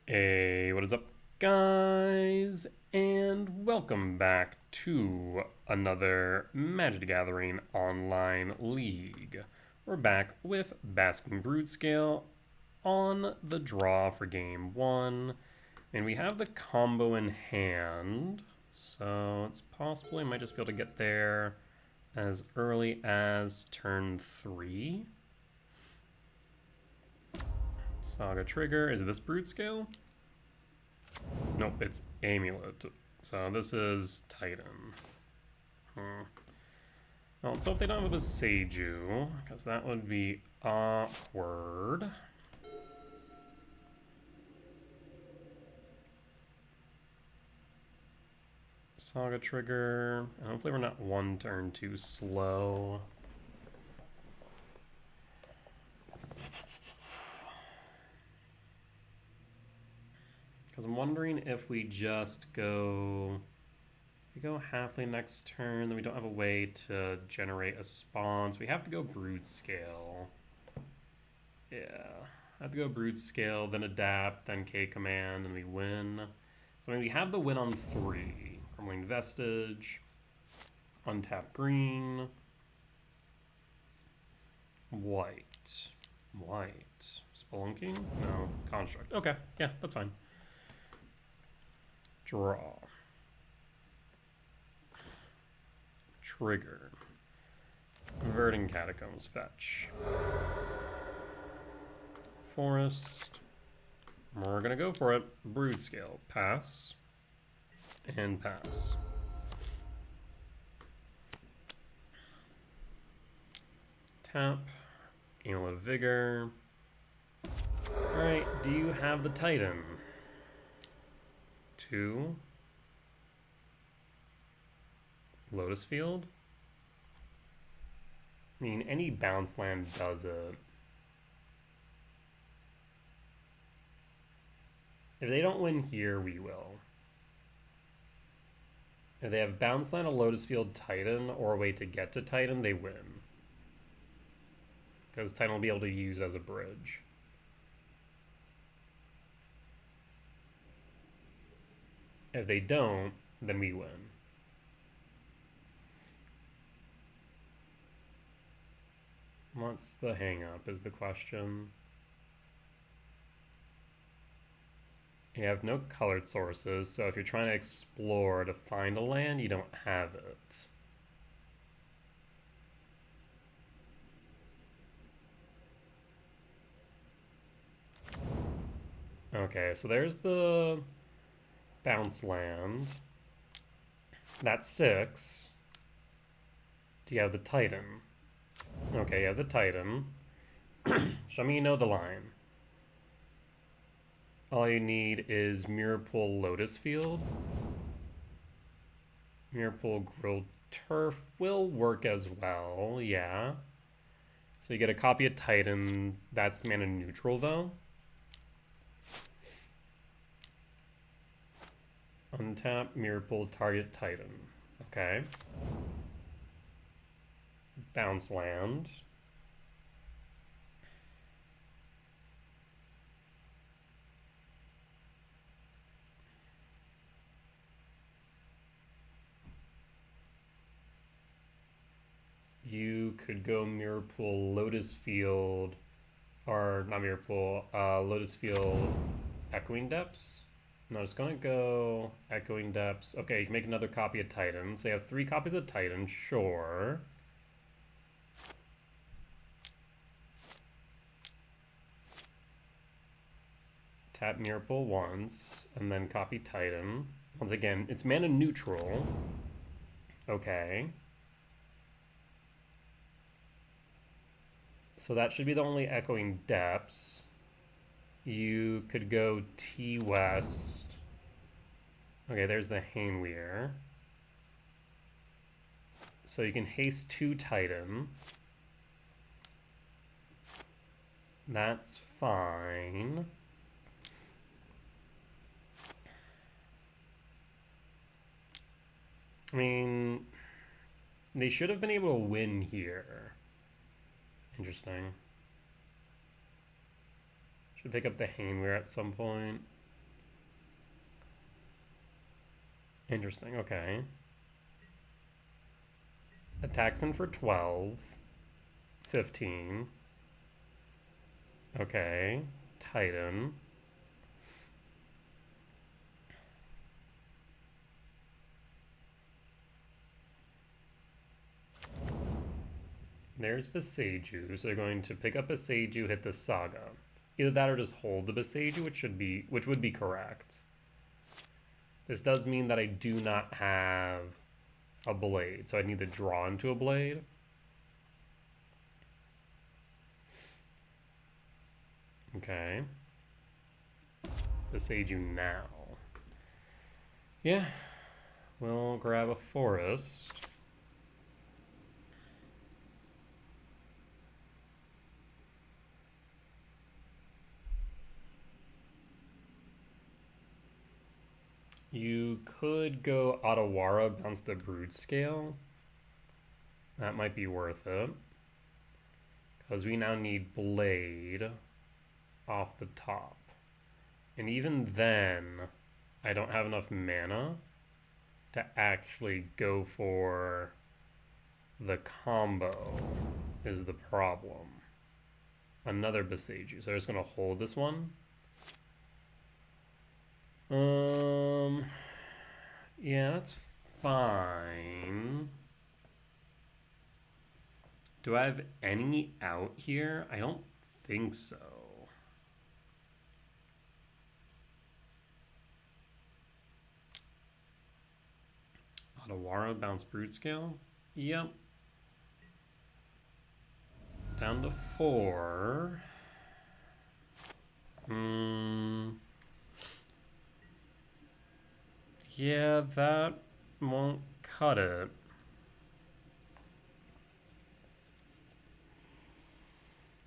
Hey, what is up, guys? And welcome back to another Magic the Gathering online league. We're back with Basking Broodscale on the draw for game one. And we have the combo in hand, so it's possible we might just be able to get there as early as turn 3. Saga Trigger. Is this Broodscale? Nope, it's Amulet. So this is Titan. Well, let's hope they don't have a Seiju, because that would be awkward. Saga Trigger. And hopefully we're not one turn too slow. Because I'm wondering if we just go... We go Halfling next turn, then we don't have a way to generate a spawn, so we have to go Broodscale. Yeah, I have to go Broodscale, then Adapt, then K-Command, and we win. So, I mean, we have the win on 3. Crumbling Vestige, untap green, white, Spelunking? No, Construct. Okay, yeah, that's fine. Draw. Trigger. Converting Catacombs, fetch. Forest. We're gonna go for it. Broodscale. Pass. And pass. Tap. Amulet Vigor. Alright, do you have the Titan? 2. Lotus Field? I mean, any bounce land does it. If they don't win here, we will. If they have bounce land, a Lotus Field, Titan, or a way to get to Titan, they win. Because Titan will be able to use as a bridge. If they don't, then we win. What's the hang-up is the question. You have no colored sources, so if you're trying to explore to find a land, you don't have it. Okay, so there's the bounce land. That's 6. Do you have the Titan? Okay, you have the Titan. Show me you know the line. All you need is Mirrorpool Lotus Field. Mirrorpool Grilled Turf will work as well, yeah. So you get a copy of Titan. That's mana neutral, though. Untap, Mirrorpool, target Titan. Okay. Bounce land. You could go Mirrorpool, Lotus Field, or not Mirrorpool, Lotus Field, Echoing Depths. No, it's gonna go Echoing Depths. Okay, you can make another copy of Titan. So you have 3 copies of Titan, sure. Tap Mirrorpool once, and then copy Titan. Once again, it's mana neutral. Okay. So that should be the only Echoing Depths. You could go T-West. Okay, there's the Hainweir. So you can haste 2 Titan. That's fine. I mean, they should have been able to win here. Interesting. Should pick up the Hainweir at some point. Interesting, okay. Attacks in for 12. 15. Okay. Titan. There's Beseiju, so they're going to pick up Beseiju, hit the Saga. Either that or just hold the Beseiju, which would be correct. This does mean that I do not have a blade, so I need to draw into a blade. Okay. Beseiju now. Yeah. We'll grab a forest. You could go Otawara, bounce the Broodscale. That might be worth it. Because we now need Blade off the top. And even then, I don't have enough mana to actually go for the combo is the problem. Another Beseiju. So I'm just going to hold this one. Yeah, that's fine. Do I have any out here? I don't think so. Otawara, bounce Broodscale. Yep. Down to 4. Yeah, that won't cut it.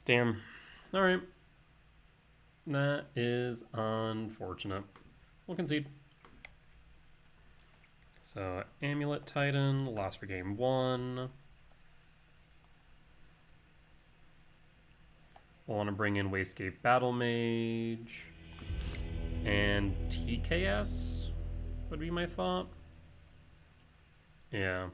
Damn. Alright. That is unfortunate. We'll concede. So, Amulet Titan, lost for game 1. We'll want to bring in Wastegate Battle Mage. And TKS would be my thought. Yeah.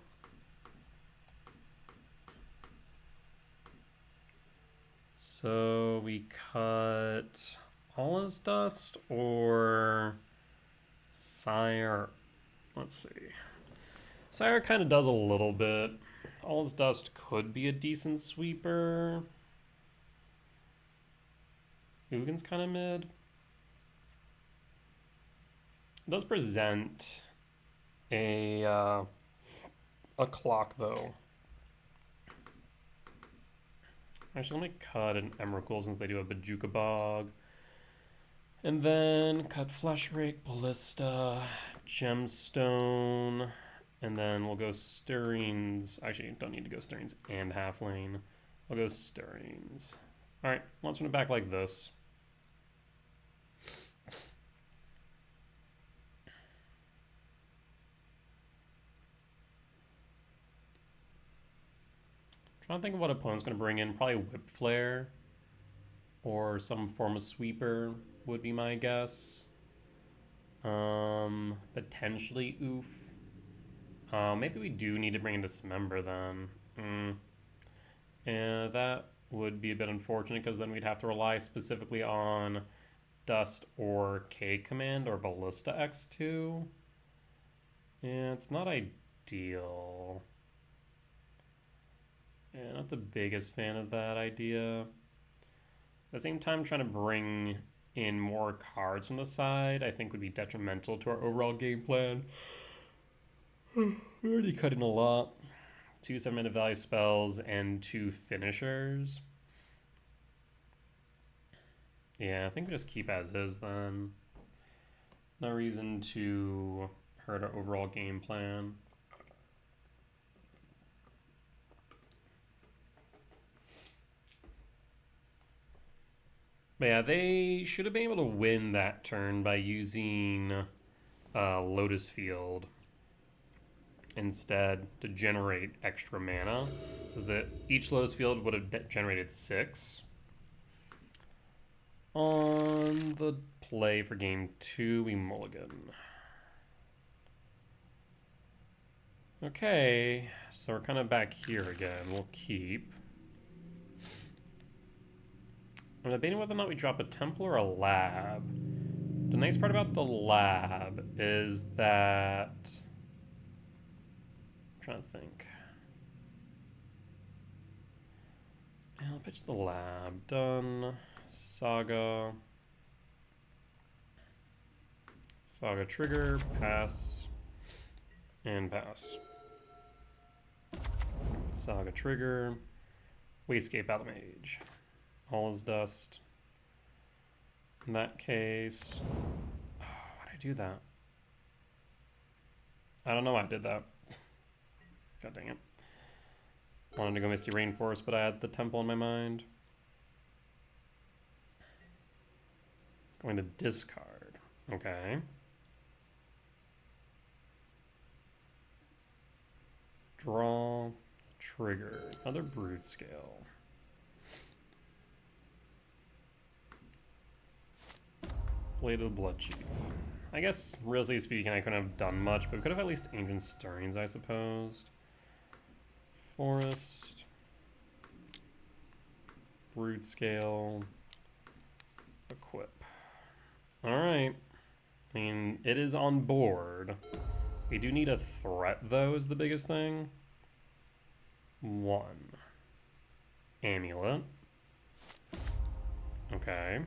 So we cut Allah's Dust or Sire. Let's see. Sire kind of does a little bit. Allah's Dust could be a decent sweeper. Ugin's kind of mid. It does present a clock though. Actually, let me cut an Emrakul since they do a Bajuka Bog. And then cut Flesh Rake, Ballista, Gemstone, and then we'll go Stirrings. Actually, don't need to go Stirrings and Halflane. I'll go Stirrings. Alright, let's run it back like this. Trying to think of what opponent's going to bring in. Probably Whip Flare or some form of sweeper would be my guess. Potentially Oof. Maybe we do need to bring in Dismember then. Yeah, that would be a bit unfortunate because then we'd have to rely specifically on Dust or K Command or Ballista X2. Yeah, it's not ideal. Yeah, not the biggest fan of that idea. At the same time, trying to bring in more cards from the side, I think would be detrimental to our overall game plan. We already cut in a lot. 2 7-minute value spells and 2 finishers. Yeah, I think we just keep as is then. No reason to hurt our overall game plan. But yeah, they should have been able to win that turn by using Lotus Field instead to generate extra mana. Because each Lotus Field would have generated 6. On the play for game 2, we mulligan. Okay, so we're kind of back here again. We'll keep. I'm debating whether or not we drop a temple or a lab. The nice part about the lab is that... I'm trying to think. Yeah, I'll pitch the lab. Done. Saga. Saga trigger, pass, and pass. Saga trigger. Wastegate Battle Mage. All is dust. In that case... Oh, why'd I do that? I don't know why I did that. God dang it. Wanted to go Misty Rainforest, but I had the temple in my mind. Going to discard. Okay. Draw. Trigger. Another Broodscale. Bladed Blood Chief. I guess, really speaking, I couldn't have done much, but we could have at least Ancient Stirrings, I suppose. Forest. Broodscale. Equip. Alright. I mean, it is on board. We do need a threat, though, is the biggest thing. 1. Amulet. Okay.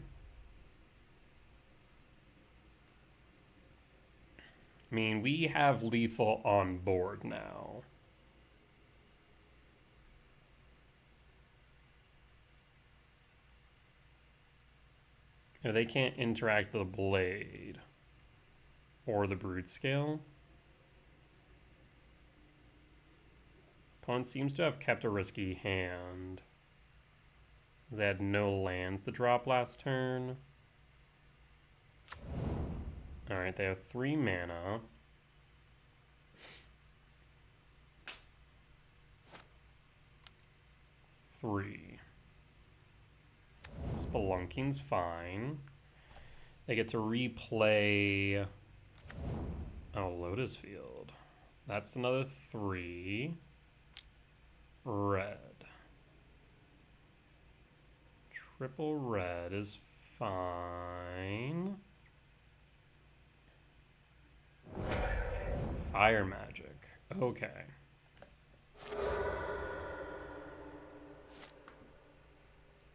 I mean, we have lethal on board now. You know, they can't interact with the blade or the Broodscale. Opponent seems to have kept a risky hand. They had no lands to drop last turn. Alright, they have 3 mana. Three. Spelunking's fine. They get to replay... Oh, Lotus Field. That's another 3. Red. Triple red is fine. Fire magic. Okay.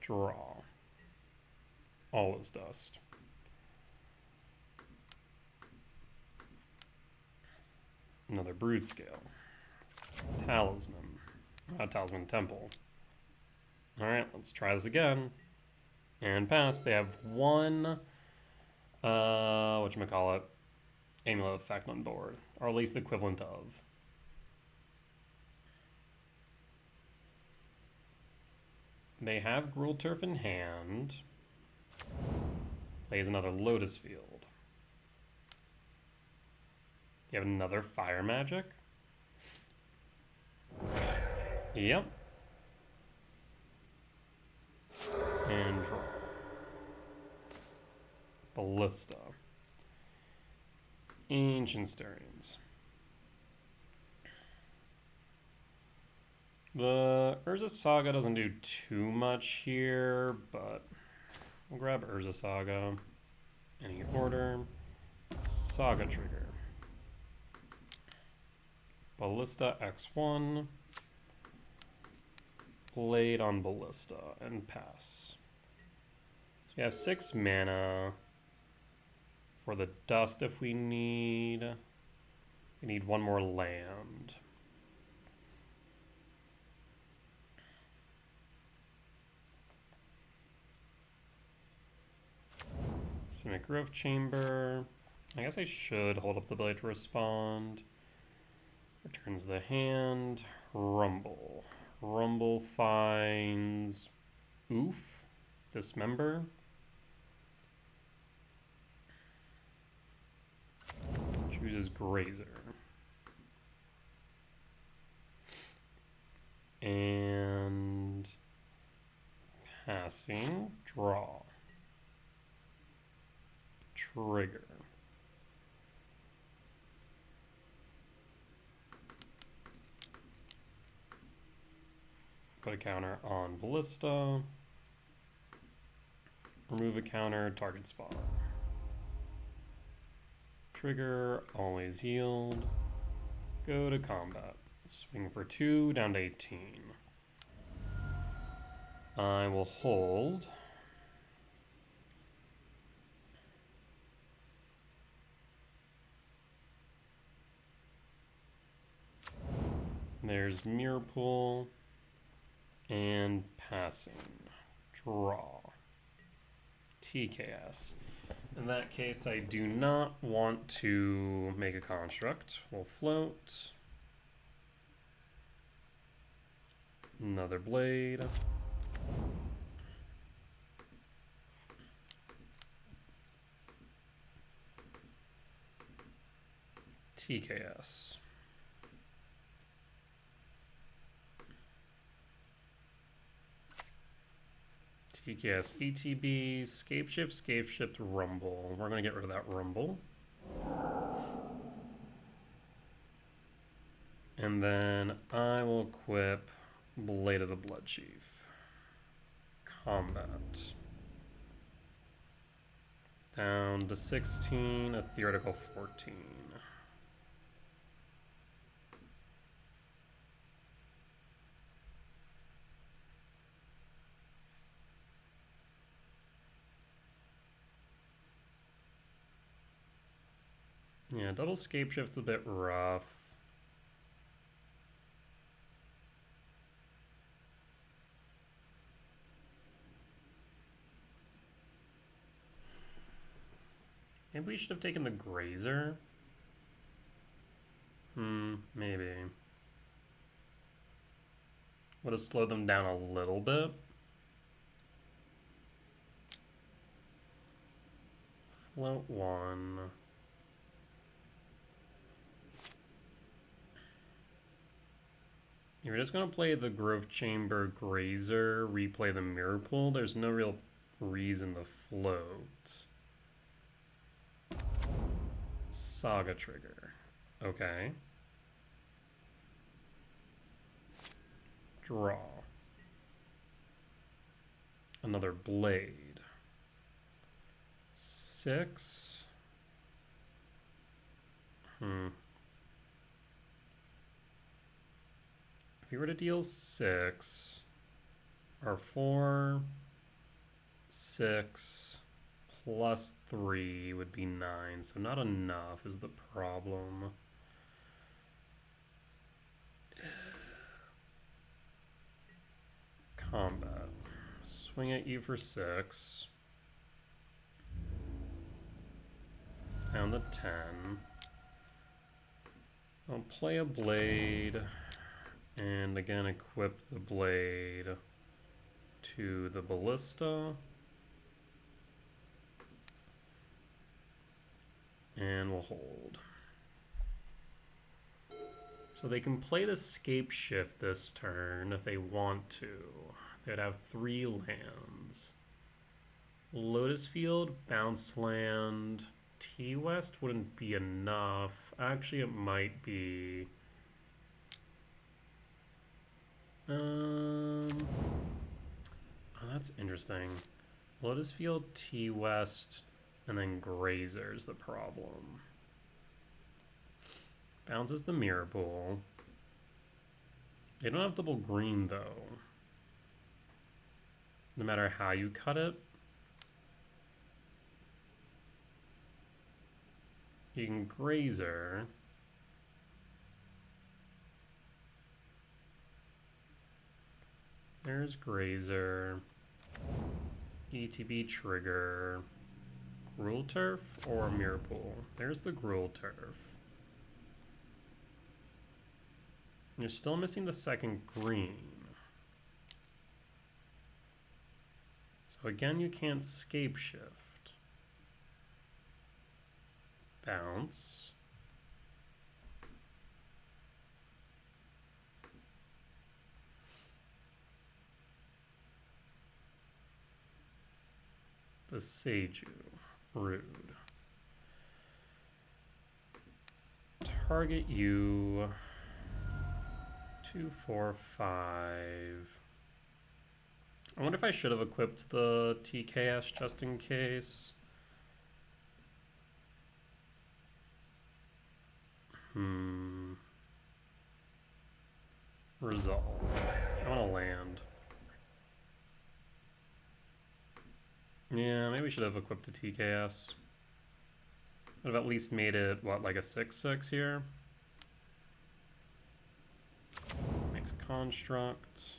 Draw. All is dust. Another Broodscale. Talisman. Talisman Temple. Alright, let's try this again. And pass. They have 1, whatchamacallit, Amulet effect on board. Or at least the equivalent of. They have Gruul Turf in hand. Plays another Lotus Field. You have another Fire Magic? Yep. And draw. Ballista. Ancient Stirrings. The Urza Saga doesn't do too much here, but we'll grab Urza Saga. Any order. Saga trigger. Ballista X1. Blade on Ballista and pass. So we have 6 mana for the dust if we need. We need 1 more land. Simic Growth Chamber. I guess I should hold up the blade to respond. Returns the hand. Rumble. Rumble finds Oof. Dismember. Chooses Grazer. And passing. Draw. Trigger. Put a counter on Ballista. Remove a counter, target spot. Trigger, always yield. Go to combat. Swing for 2, down to 18. I will hold. There's Mirror Pool and passing. Draw. TKS. In that case, I do not want to make a construct. We'll float. Another blade. TKS. TKS, ETB, Scape Shift, Rumble. We're going to get rid of that Rumble. And then I will equip Blade of the Blood Chief. Combat. Down to 16, a theoretical 14. Yeah, double Scape Shift's a bit rough. Maybe we should have taken the Grazer. Maybe. Would have slowed them down a little bit. Float 1. You're just going to play the Grove Chamber Grazer, replay the Mirror Pool. There's no real reason to float. Saga Trigger. Okay. Draw. Another Blade. 6. If you were to deal 6, or 4, 6, plus 3 would be 9, so not enough is the problem. Combat. Swing at you for 6. Down to 10. I'll play a blade. And again, equip the blade to the ballista. And we'll hold. So they can play the Scape Shift this turn if they want to. They'd have 3 lands. Lotus Field, Bounce Land, T-West wouldn't be enough. Actually, it might be. Oh, that's interesting. Lotus Field, T-West, and then Grazer's the problem. Bounces the Mirror Pool. They don't have double green, though. No matter how you cut it. You can Grazer. There's Grazer. ETB Trigger. Gruul Turf or Mirror Pool? There's the Gruul Turf. You're still missing the second green. So again, you can't Scape Shift. Bounce. The Seiju. Rude. Target you. 2, 4, 5. I wonder if I should have equipped the TKS just in case. Resolve. I want to land. Yeah, maybe we should have equipped the TKS. Would have at least made it, what, like a 6/6 here? Makes construct.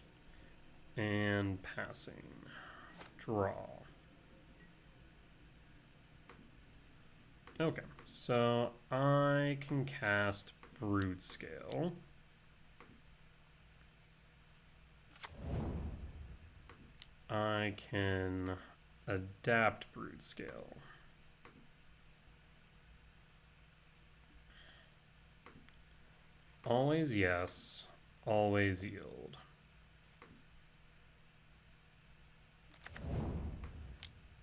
And passing. Draw. Okay, so I can cast Broodscale. I can adapt Broodscale. Always yes, always yield.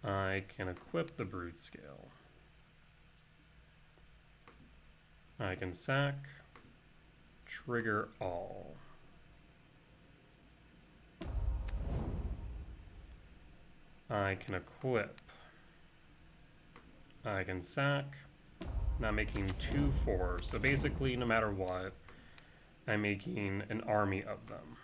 I can equip the Broodscale. I can sack, trigger all. I can equip. I can sack, not making 2/4. So basically, no matter what, I'm making an army of them.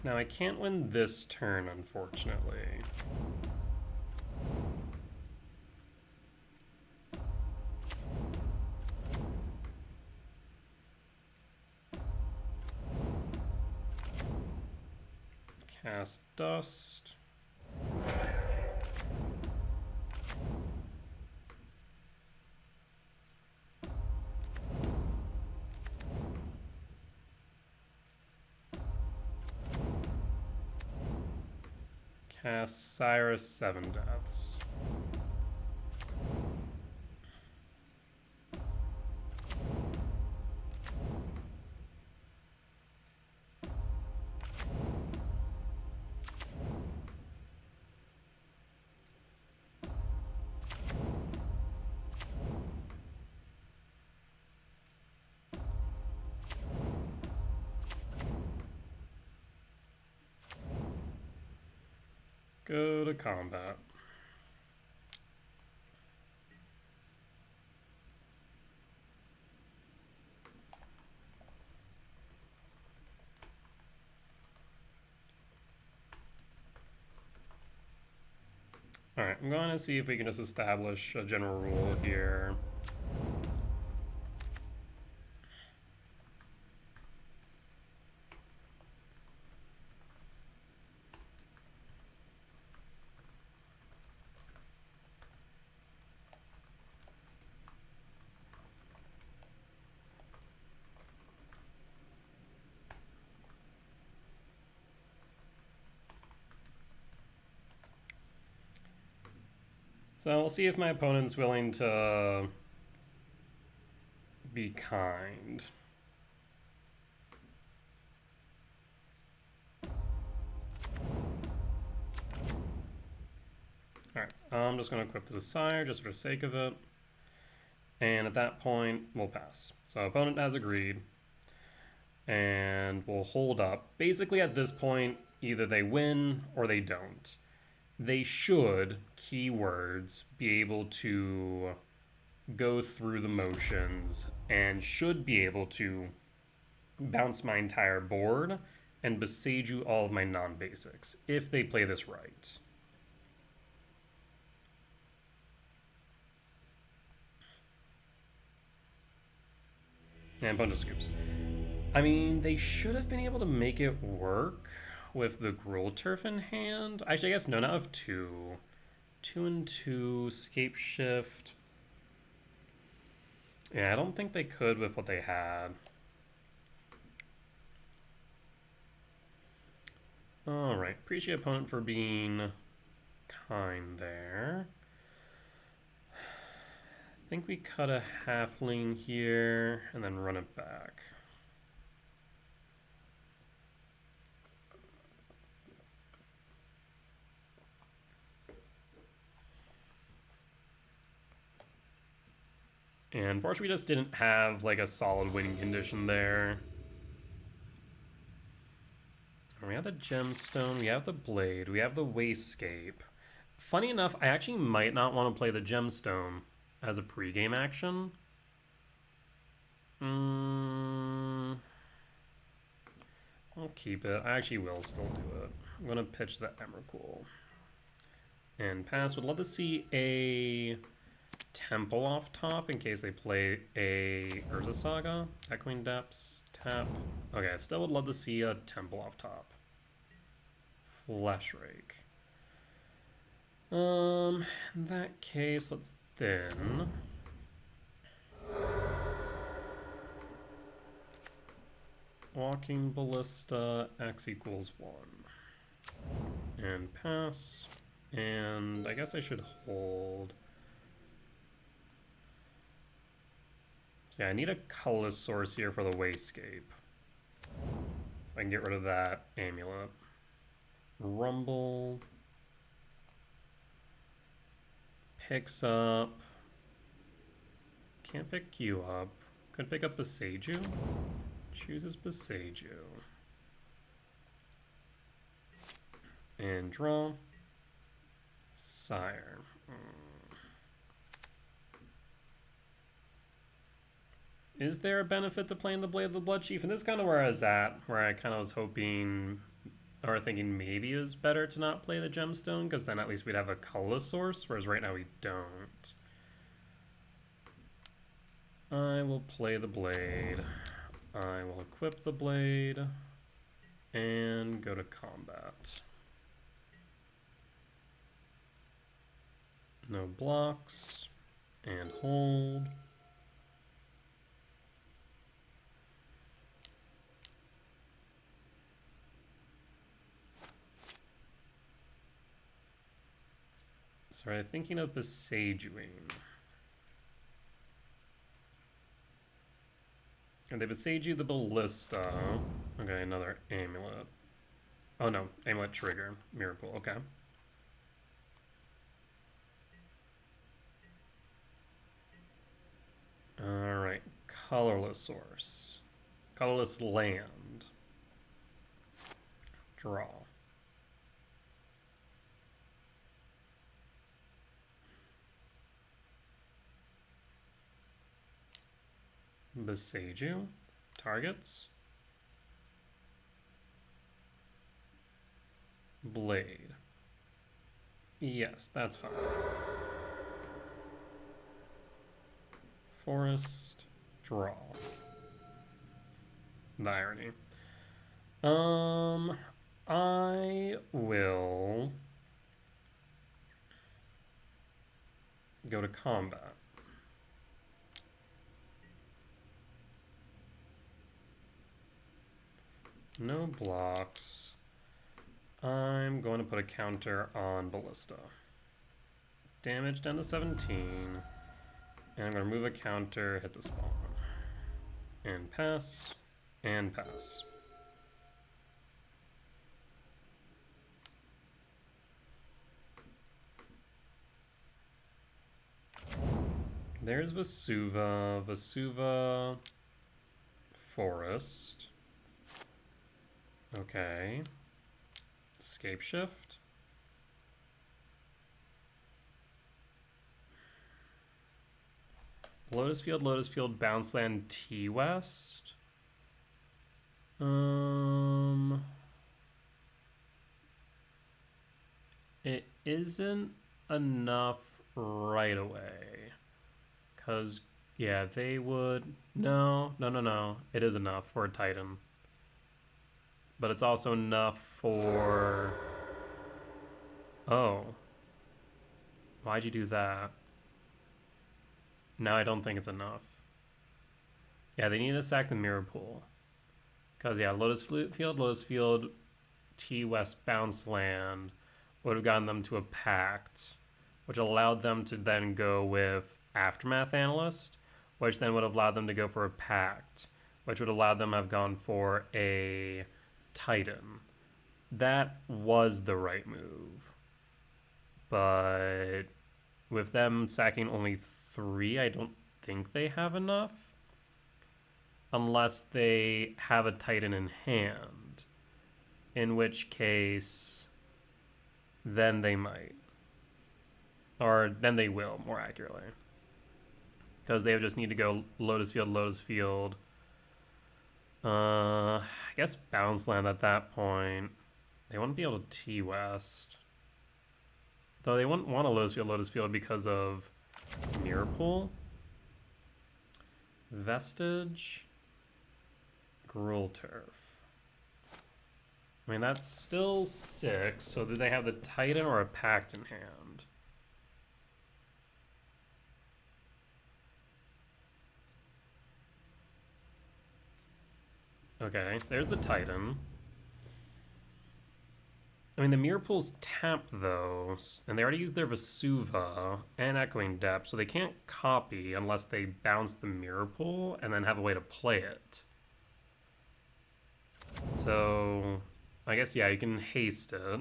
Now I can't win this turn, unfortunately. Cast Dust. Cast Cyrus 7 Deaths. Go to combat. Alright, I'm going to see if we can just establish a general rule here. So we'll see if my opponent's willing to be kind. Alright, I'm just going to equip the Desire just for the sake of it. And at that point, we'll pass. So opponent has agreed. And we'll hold up. Basically at this point, either they win or they don't. They should, keywords, be able to go through the motions and should be able to bounce my entire board and Beseiju all of my non-basics if they play this right. And a bunch of scoops. I mean, they should have been able to make it work with the Gruul Turf in hand. Actually, I guess no, not of 2. 2 and 2, Scape Shift. Yeah, I don't think they could with what they had. Alright, appreciate opponent for being kind there. I think we cut a halfling here and then run it back. And unfortunately, we just didn't have like a solid winning condition there. We have the gemstone, we have the blade, we have the wastscape. Funny enough, I actually might not want to play the gemstone as a pregame action. I'll keep it. I actually will still do it. I'm going to pitch the Emrakul. And pass. Would love to see a temple off top in case they play a Urza Saga. Echoing Depths. Tap. Okay, I still would love to see a temple off top. Flesh Rake. In that case, let's thin. Walking Ballista, X equals 1. And pass. And I guess I should hold. So yeah, I need a colorless source here for the Wastscape. So I can get rid of that Amulet. Rumble. Picks up. Can't pick you up. Could pick up Beseiju. Chooses Beseiju. And draw. Sire. Is there a benefit to playing the Blade of the Blood Chief? And this is kind of where I was at, where I kind of was hoping, or thinking maybe it was better to not play the Gemstone, because then at least we'd have a colorless source, whereas right now we don't. I will play the Blade. I will equip the Blade and go to combat. No blocks and hold. Sorry, thinking of Besieguing. And they Besiege the Ballista. Okay, another Amulet. Oh no, Amulet trigger. Miracle, okay. Alright, colorless source. Colorless land. Draw. Beseiju. Targets. Blade. Yes, that's fine. Forest. Draw. The irony. I will go to combat. No blocks. I'm going to put a counter on Ballista. Damage down to 17. And I'm going to move a counter, hit the spawn. And pass. And pass. There's Vesuva. Vesuva. Forest. Okay. Escape shift. Lotus Field, Bounce Land, T-West. It isn't enough right away. Because, yeah, they would... No. It is enough for a Titan. But it's also enough for... Oh. Why'd you do that? Now I don't think it's enough. Yeah, they need to sack the Mirror Pool. Because, yeah, Lotus Field, T-West Bounce Land would have gotten them to a Pact, which allowed them to then go with Aftermath Analyst, which then would have allowed them to go for a Pact, which would allow them to have gone for a Titan. That was the right move. But with them sacking only 3, I don't think they have enough. Unless they have a Titan in hand. In which case, then they might. Or then they will, more accurately. Because they would just need to go Lotus Field, Lotus Field. I guess Bounce Land at that point. They wouldn't be able to T-West. Though they wouldn't want a Lotus Field because of Mirror Pool. Vestige. Gruul Turf. I mean, that's still 6. So do they have the Titan or a Pact in hand? Okay, there's the Titan. I mean, the Mirror Pool's tapped, though, and they already used their Vesuva and Echoing Depth, so they can't copy unless they bounce the Mirror Pool and then have a way to play it. So, I guess, yeah, you can haste it.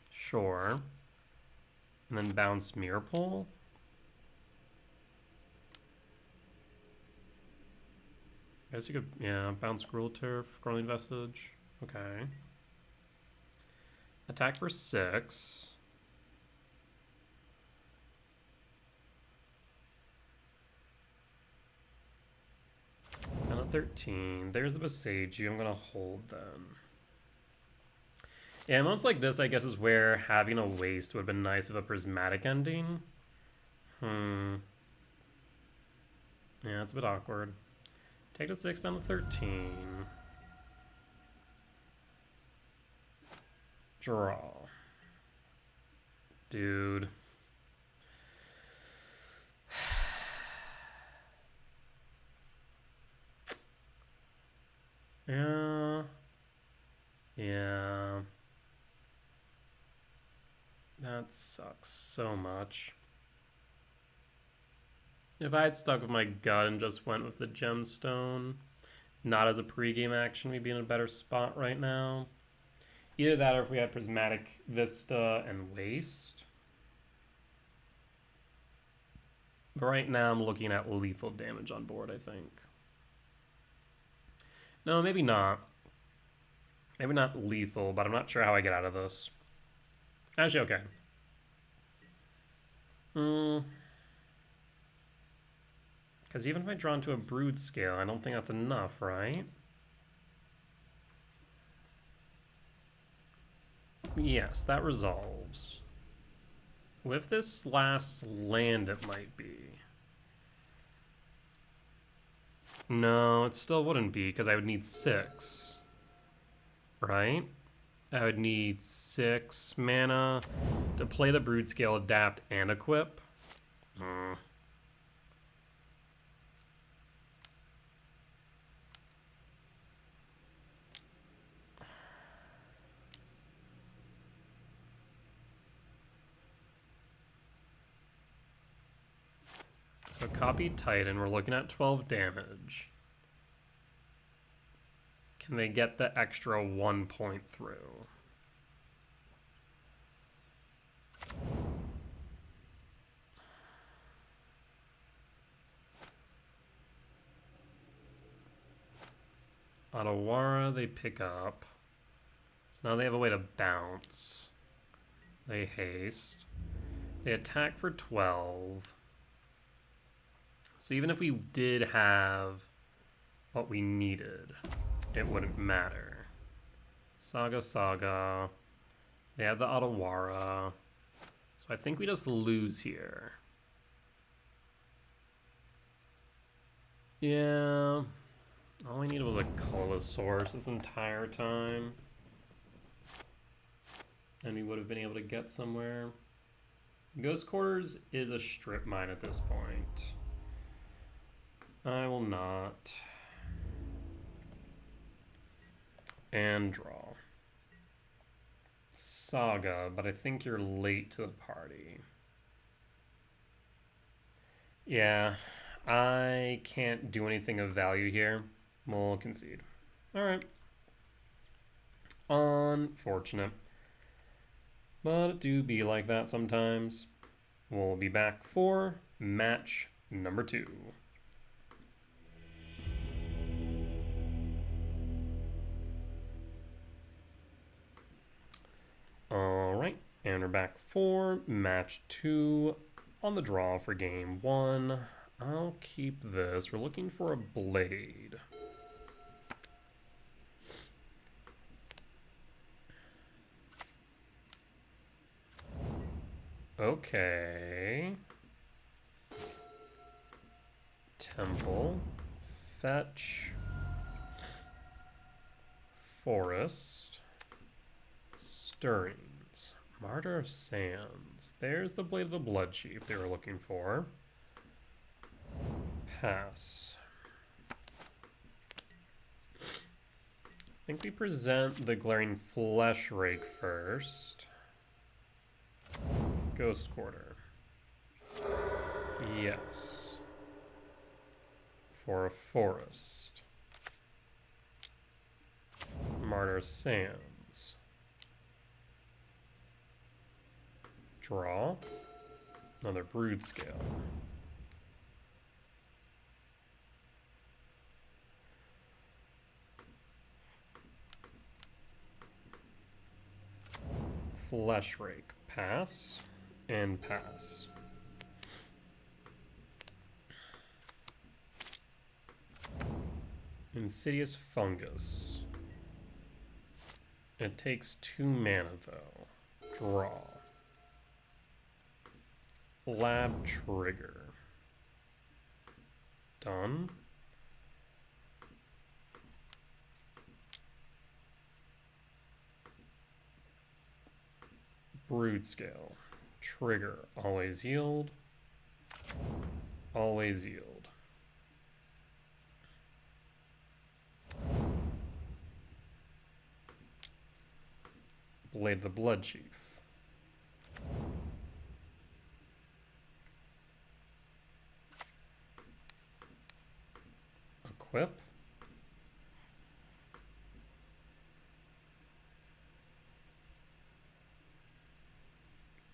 Sure. And then bounce Mirror Pool. I guess you could, yeah, bounce Gruul Turf, Growing Vestige. Okay. Attack for 6. And at 13. There's the Basage. I'm going to hold them. Yeah, moments like this, I guess, is where having a waste would have been nice of a prismatic ending. Yeah, it's a bit awkward. Take the 6 down to 13. Draw. Dude. Yeah. Yeah. That sucks so much. If I had stuck with my gut and just went with the gemstone, not as a pregame action, we'd be in a better spot right now. Either that or if we had Prismatic Vista and Waste. But right now I'm looking at lethal damage on board, I think. No, maybe not. Maybe not lethal, but I'm not sure how I get out of this. Actually, okay. Because even if I draw into a Broodscale, I don't think that's enough, right? Yes, that resolves. With this last land, it might be. No, it still wouldn't be, because I would need 6. Right? I would need 6 mana to play the Broodscale, adapt, and equip. So copy Titan, we're looking at 12 damage. Can they get the extra 1 point through? Otawara they pick up. So now they have a way to bounce. They haste. They attack for 12. So even if we did have what we needed, it wouldn't matter. Saga. They have the Otawara. So I think we just lose here. Yeah. All we needed was a colorless source this entire time. And we would have been able to get somewhere. Ghost Quarters is a strip mine at this point. I will not. And draw. Saga, but I think you're late to the party. Yeah, I can't do anything of value here. We'll concede. Alright. Unfortunate. But it do be like that sometimes. We'll be back for match number 2. Alright, and we're back for match 2 on the draw for game 1. I'll keep this. We're looking for a blade. Okay. Temple. Fetch. Forest. Stirrings. Martyr of Sands. There's the Blade of the Blood Chief they were looking for. Pass. I think we present the Glaring Flesh Rake first. Ghost Quarter. Yes. For a forest. Martyr Sands. Draw. Another Broodscale. Flesh Rake. Pass. And pass. Insidious Fungus. It takes 2 mana though. Draw. Lab Trigger. Done. Broodscale. Trigger. Always yield. Always yield. Blade the Blood Chief. Equip.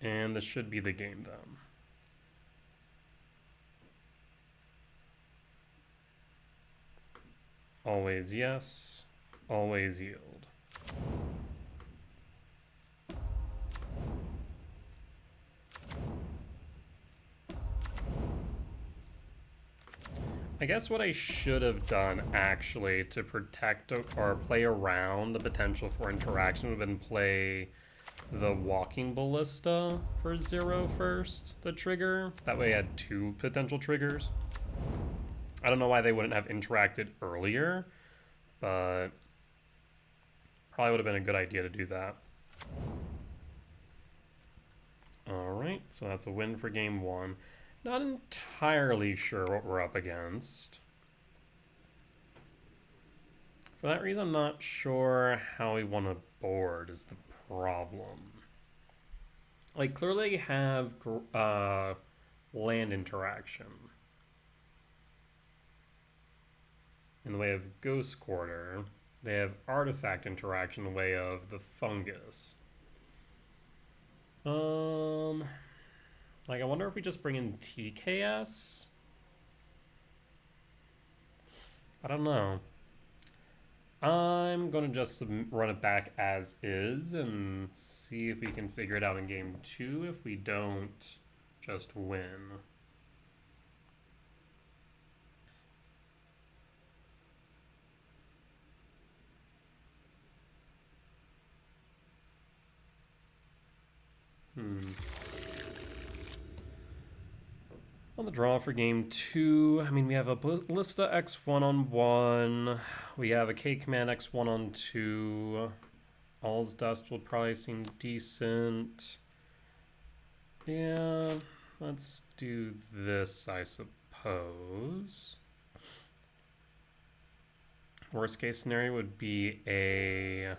And this should be the game then. Always yes. Always yield. I guess what I should have done actually to protect or play around the potential for interaction would have been play the Walking Ballista for 0 first, the trigger. That way I had 2 potential triggers. I don't know why they wouldn't have interacted earlier, but probably would have been a good idea to do that. Alright, so that's a win for game 1. Not entirely sure what we're up against. For that reason, I'm not sure how we want to board is the problem. Like, clearly they have land interaction in the way of Ghost Quarter. They have artifact interaction in the way of the fungus. Like, I wonder if we just bring in TKS? I don't know. I'm going to just run it back as is and see if we can figure it out in game 2. If we don't, just win. On the draw for game 2, I mean, we have a Ballista X1 on 1. We have a K-Command X1 on 2. All's Dust will probably seem decent. Yeah, let's do this, I suppose. Worst case scenario would be a...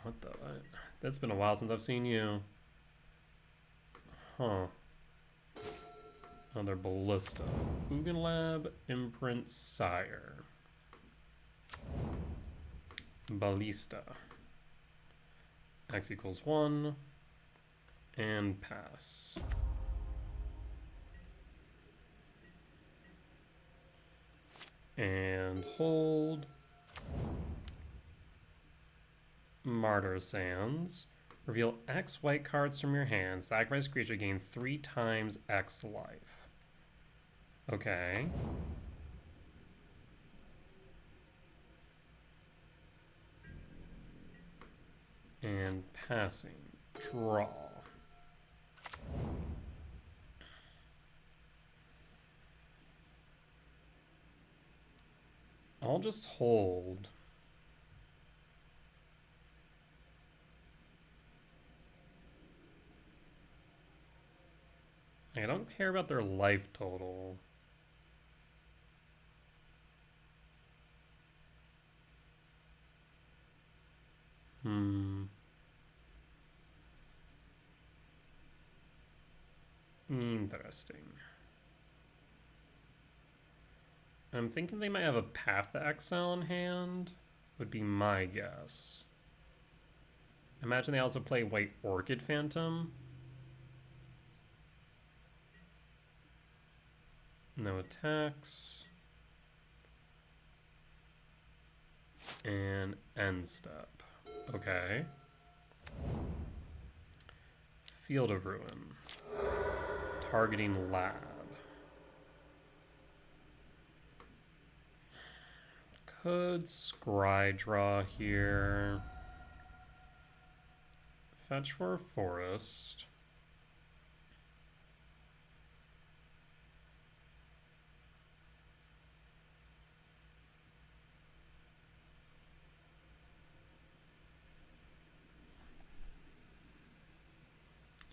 What the... That's been a while since I've seen you. Huh. Another Ballista. Ugin Lab, Imprint, Sire. Ballista. X equals 1. And pass. And hold. Martyr Sands. Reveal X white cards from your hand. Sacrifice creature, gain 3 times X life. Okay. And passing. Draw. I'll just hold. I don't care about their life total. Interesting. I'm thinking they might have a Path to Exile in hand, would be my guess. Imagine they also play White Orchid Phantom. No attacks. And end step. Okay. Field of Ruin. Targeting Lab. Could Scry draw here. Fetch for a forest.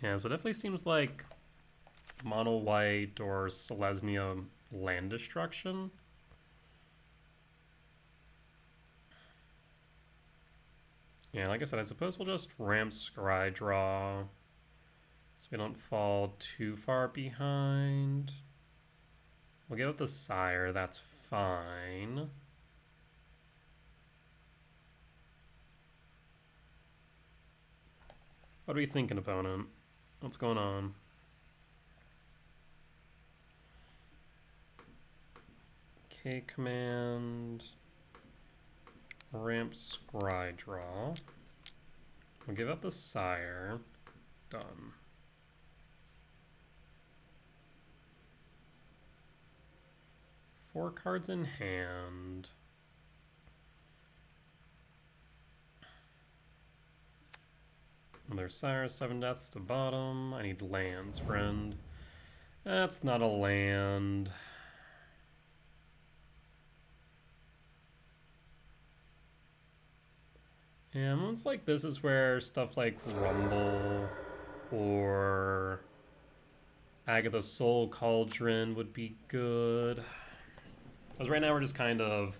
Yeah, so it definitely seems like mono white or Selesnya land destruction. Yeah, like I said, I suppose we'll just ramp Scry draw so we don't fall too far behind. We'll give up the Sire, that's fine. What are we thinking, opponent? What's going on? K command. Ramp Scry draw. We'll give up the Sire. Done. Four cards in hand. Another Sire, 7 deaths to bottom. I need lands, friend. That's not a land. And moments like this is where stuff like Rumble or Agatha Soul Cauldron would be good. Because right now we're just kind of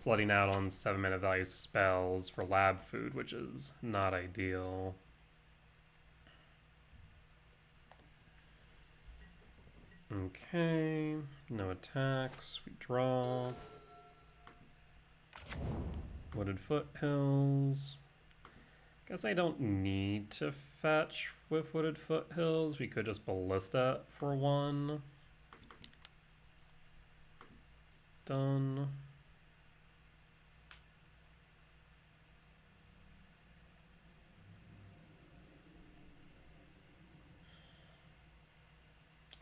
flooding out on 7-mana value spells for lab food, which is not ideal. Okay, no attacks, we draw. Wooded Foothills. Guess I don't need to fetch with Wooded Foothills. We could just Ballista for 1. Done.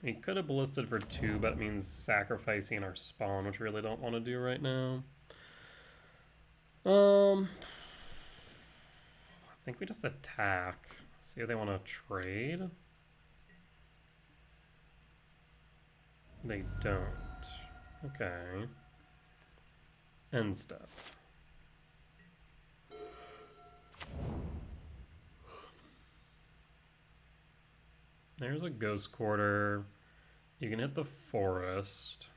We could have ballisted for 2, but it means sacrificing our spawn, which we really don't want to do right now. I think we just attack. See if they want to trade. They don't. Okay. End step. There's a Ghost Quarter. You can hit the forest.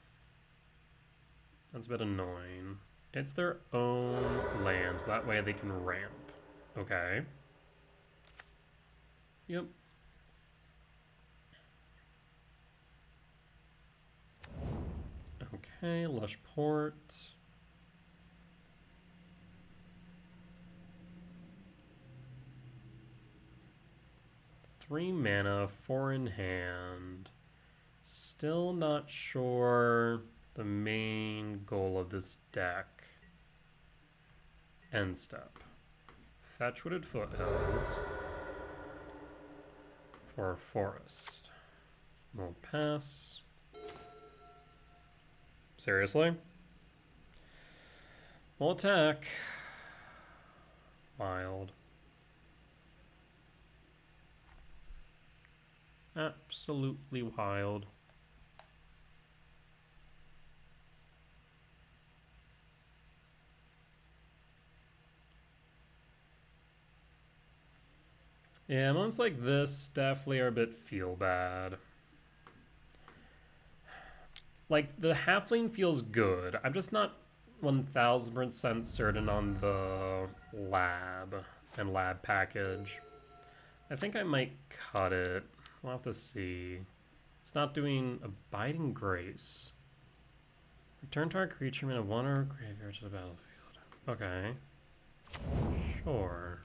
That's a bit annoying. It's their own land, so that way they can ramp. Okay. Yep. Okay, Lush Port. Three mana, 4 in hand. Still not sure the main goal of this deck. End step. Fetch Wooded Foothills for a forest. We'll pass. Seriously? We'll attack. Wild. Absolutely wild. Yeah, moments like this definitely are a bit feel bad. Like, the halfling feels good. I'm just not 1000% certain on the lab and lab package. I think I might cut it. We'll have to see. It's not doing Abiding Grace. Return to our creature in a one or graveyard to the battlefield. Okay. Sure.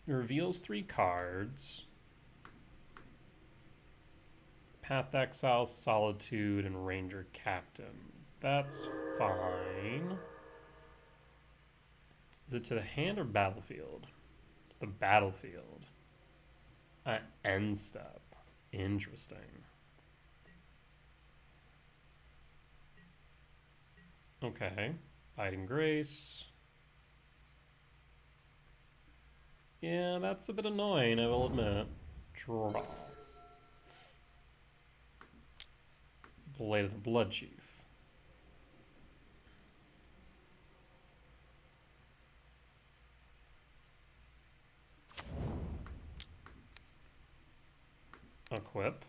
It reveals 3 cards. Path Exile, Solitude, and Ranger Captain. That's fine. Is it to the hand or battlefield? To the battlefield. End step. Interesting. Okay. Abiding Grace. Yeah, that's a bit annoying, I will admit. Draw. Blade of the Blood Chief. Equip.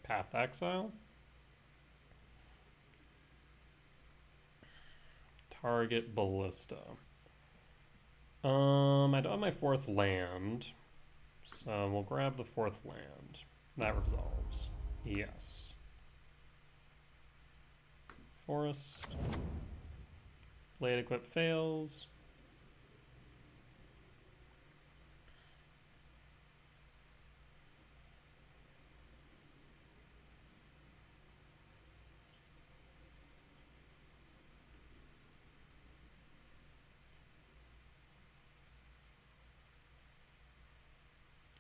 Path Exile. Target Ballista. I don't have my 4th land, so we'll grab the 4th land. That resolves. Yes. Forest. Blade Equip fails.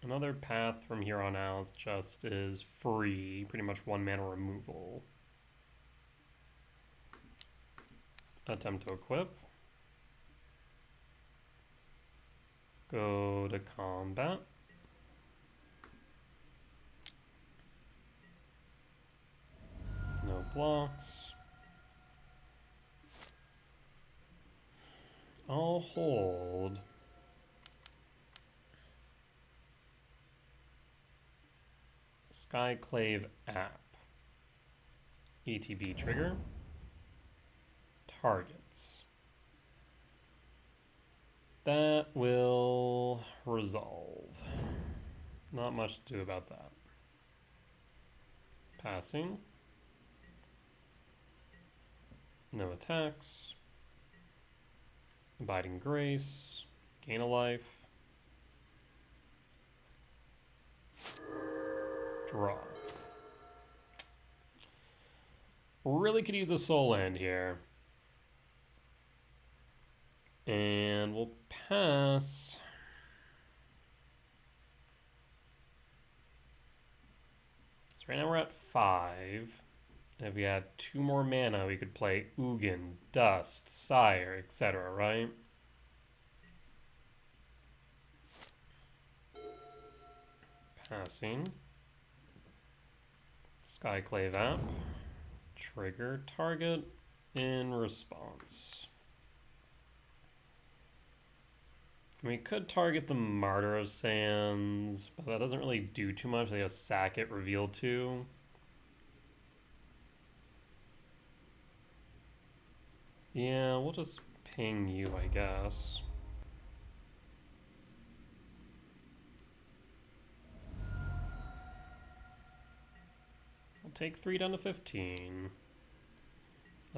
Another path from here on out just is free, pretty much 1 mana removal. Attempt to equip. Go to combat. No blocks. I'll hold. Skyclave app. ETB trigger. Targets. That will resolve. Not much to do about that. Passing. No attacks. Abiding Grace. Gain a life. Draw. Really could use a soul land here. And we'll pass. So right now we're at 5. And if we had 2 more mana, we could play Ugin, Dust, Sire, etc., right? Passing. Skyclave app. Trigger target in response. We could target the Martyr of Sands, but that doesn't really do too much. They just sack it, reveal 2. Yeah, we'll just ping you, I guess. I'll take 3 down to 15.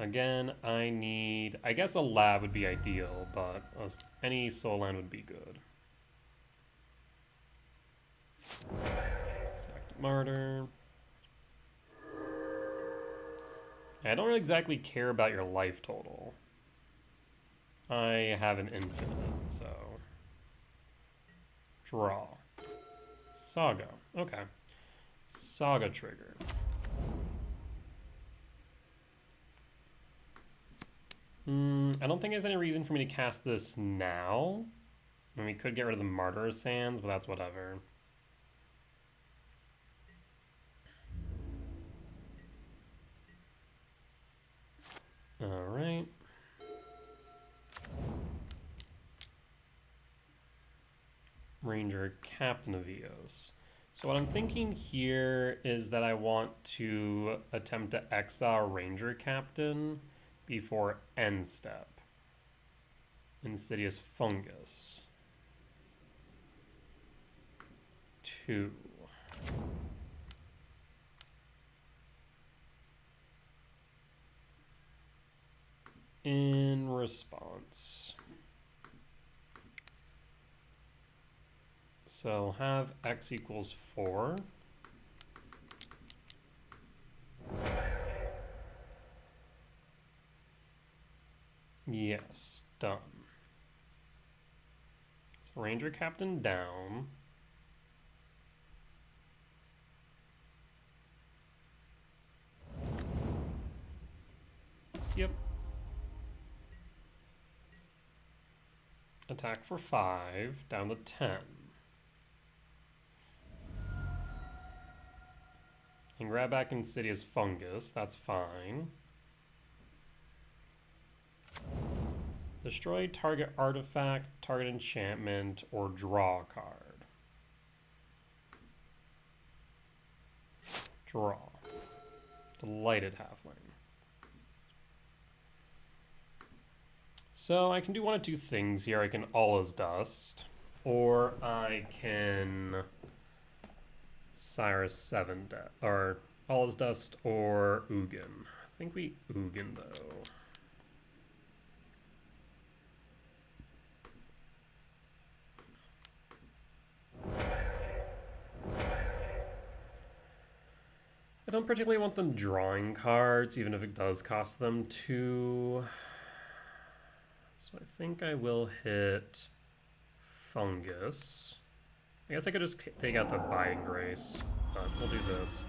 Again, I guess a lab would be ideal, but any soul land would be good. Select Martyr. I don't exactly care about your life total. I have an infinite, so... Draw. Saga. Okay. Saga trigger. I don't think there's any reason for me to cast this now. I mean, we could get rid of the Martyr Sands, but that's whatever. Alright. Ranger Captain of Eos. So what I'm thinking here is that I want to attempt to exile Ranger Captain before end step. Insidious Fungus. 2. In response. So have x equals 4. Yes, done. So Ranger Captain down. Yep. Attack for 5, down to 10. And grab back Insidious Fungus, that's fine. Destroy target artifact, target enchantment, or draw a card. Draw. Delighted Halfling. So I can do one of two things here. I can Allah's Dust, or I can Cyrus 7 or Allah's Dust or Ugin. I think we Ugin though. I don't particularly want them drawing cards, even if it does cost them 2. So I think I will hit Fungus. I guess I could just take out the Binding Grace, but we'll do this.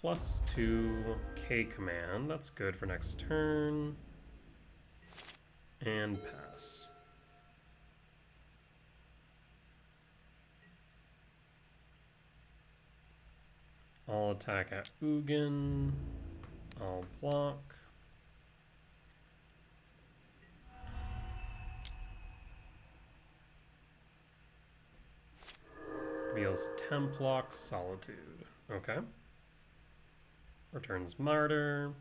+2 K command, that's good for next turn. And pass. I'll attack at Ugin. I'll block. Reveals Templock Solitude. Okay. Returns Martyr.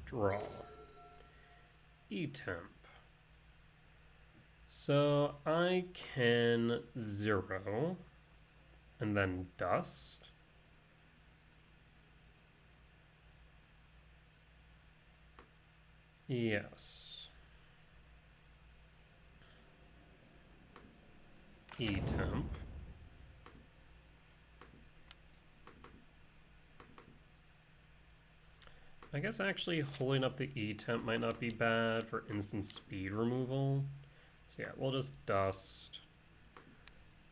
Draw. E-Temp. So I can 0 and then Dust. Yes. E-Temp. I guess actually holding up the E-Temp might not be bad for instant speed removal. So yeah, we'll just Dust.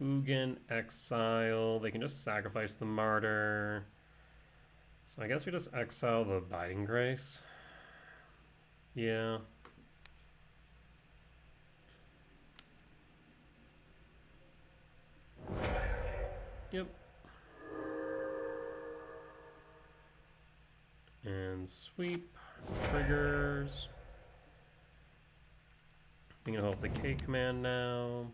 Ugin, exile. They can just sacrifice the Martyr. So I guess we just exile the Binding Grace. Yeah. Yep. And sweep. Triggers. I'm gonna hold the K command now.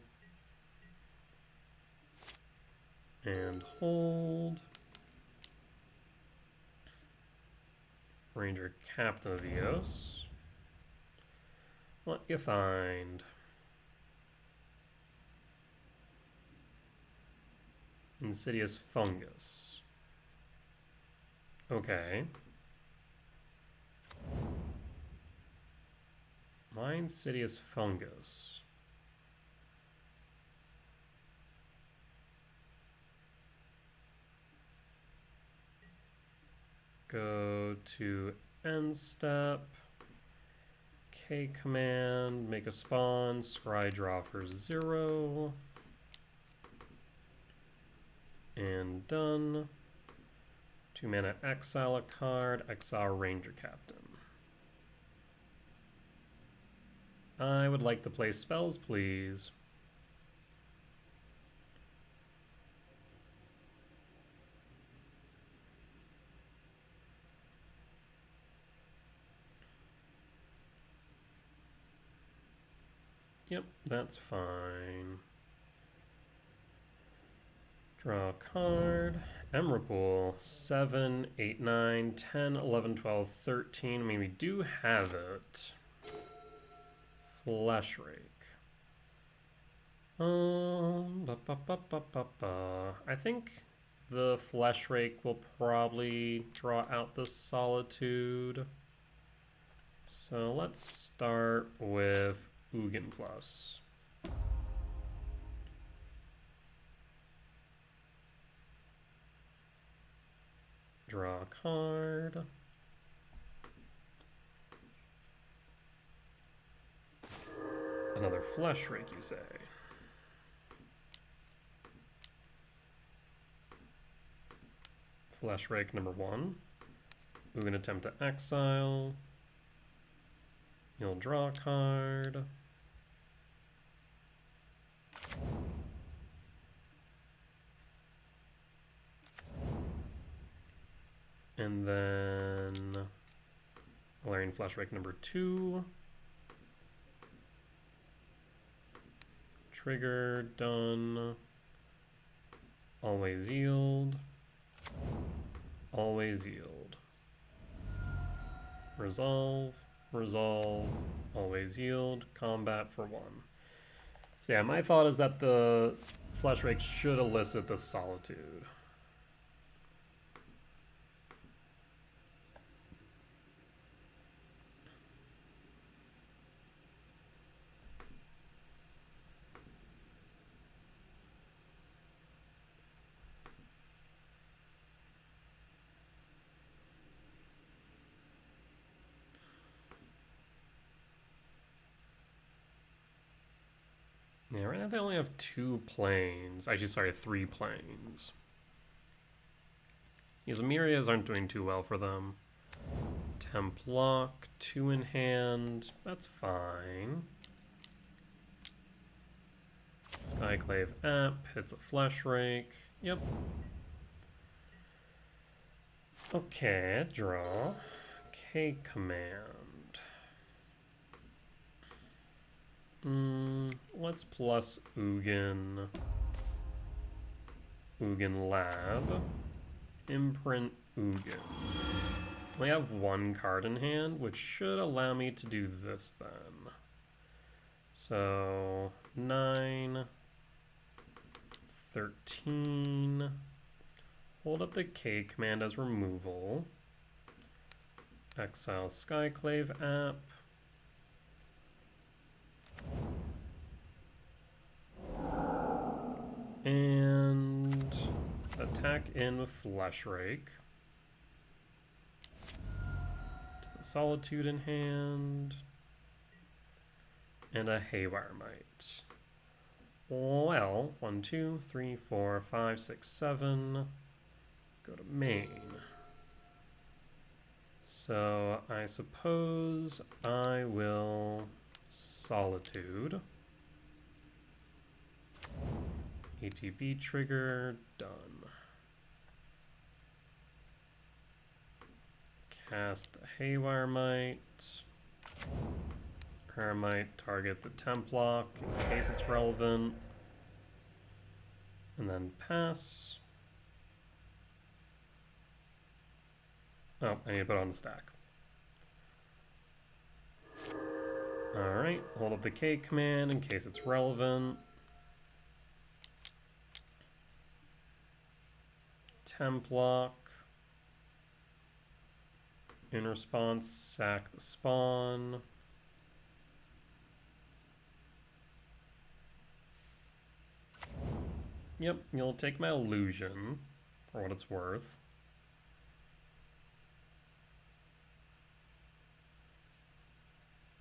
And hold. Ranger Captain of Eos. What you find? Insidious Fungus. Okay. My Insidious Fungus. Go to end step. K command, make a spawn, scry draw for 0. And done. 2 mana, exile a card, exile Ranger Captain. I would like to play spells, please. Yep, that's fine. Draw a card. Emrakul. 7, 8, 9, 10, 11, 12, 13. I mean, we do have it. Fleshrake. I think the Fleshrake will probably draw out the Solitude. So let's start with Ugin Plus. Draw a card. Another Fleshrake, you say? Fleshrake number 1. Ugin attempt to exile. You'll draw a card. And then Galarian Fleshrake number 2. Trigger, done. Always yield. Always yield. Resolve, resolve, always yield, combat for 1. So yeah, my thought is that the Fleshrake should elicit the Solitude. Yeah, right now they only have 2 planes. Actually, sorry, 3 planes. These Amirias aren't doing too well for them. Temp lock, 2 in hand. That's fine. Skyclave app hits a Fleshrake. Yep. Okay, draw. K command. Let's plus Ugin. Ugin Lab. Imprint Ugin. We have 1 card in hand, which should allow me to do this then. So 9, 13. Hold up the K command as removal. Exile Skyclave app. And attack in with Fleshrake. Does a Solitude in hand. And a Haywire Mite. Well, 1, 2, 3, 4, 5, 6, 7. Go to main. So I suppose I will Solitude. ATB trigger, done. Cast the Haywire Mite. Hermite, target the temp lock in case it's relevant. And then pass. Oh, I need to put it on the stack. Alright, hold up the K command in case it's relevant. Temp lock. In response, sack the spawn. Yep, you'll take my illusion for what it's worth.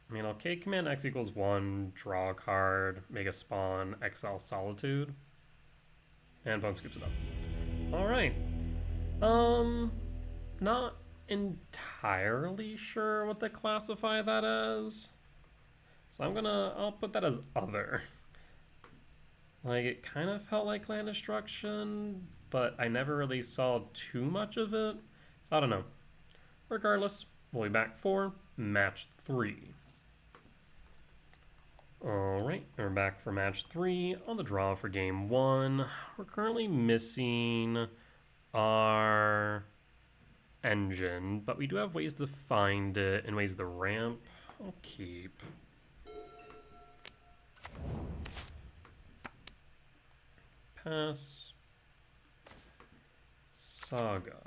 I mean, okay, command X equals 1, draw a card, make a spawn, exile Solitude, and Bone scoops it up. Alright. Not entirely sure what to classify that as. So I'll put that as other. Like, it kind of felt like land destruction, but I never really saw too much of it. So I don't know. Regardless, we'll be back for match 3. Alright, we're back for match 3 on the draw for game 1. We're currently missing our engine, but we do have ways to find it and ways to ramp. I'll keep. Pass. Saga.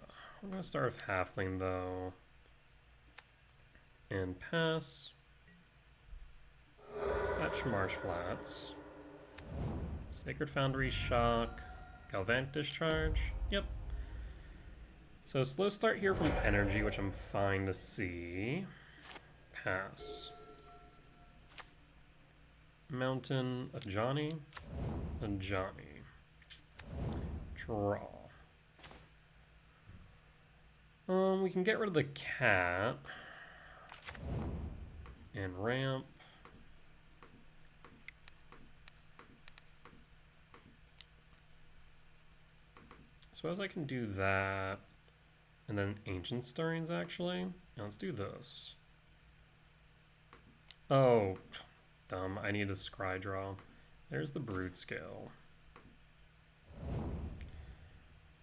I'm going to start with Halfling though. And pass. Fetch Marsh Flats. Sacred Foundry Shock. Galvanic Discharge. Yep. So slow start here from Energy, which I'm fine to see. Pass. Mountain. A Johnny. A Johnny. Draw. We can get rid of the cat. And ramp. Suppose I can do that. And then Ancient Stirrings, actually. Now let's do this. Oh, dumb. I need a scry draw. There's the Broodscale.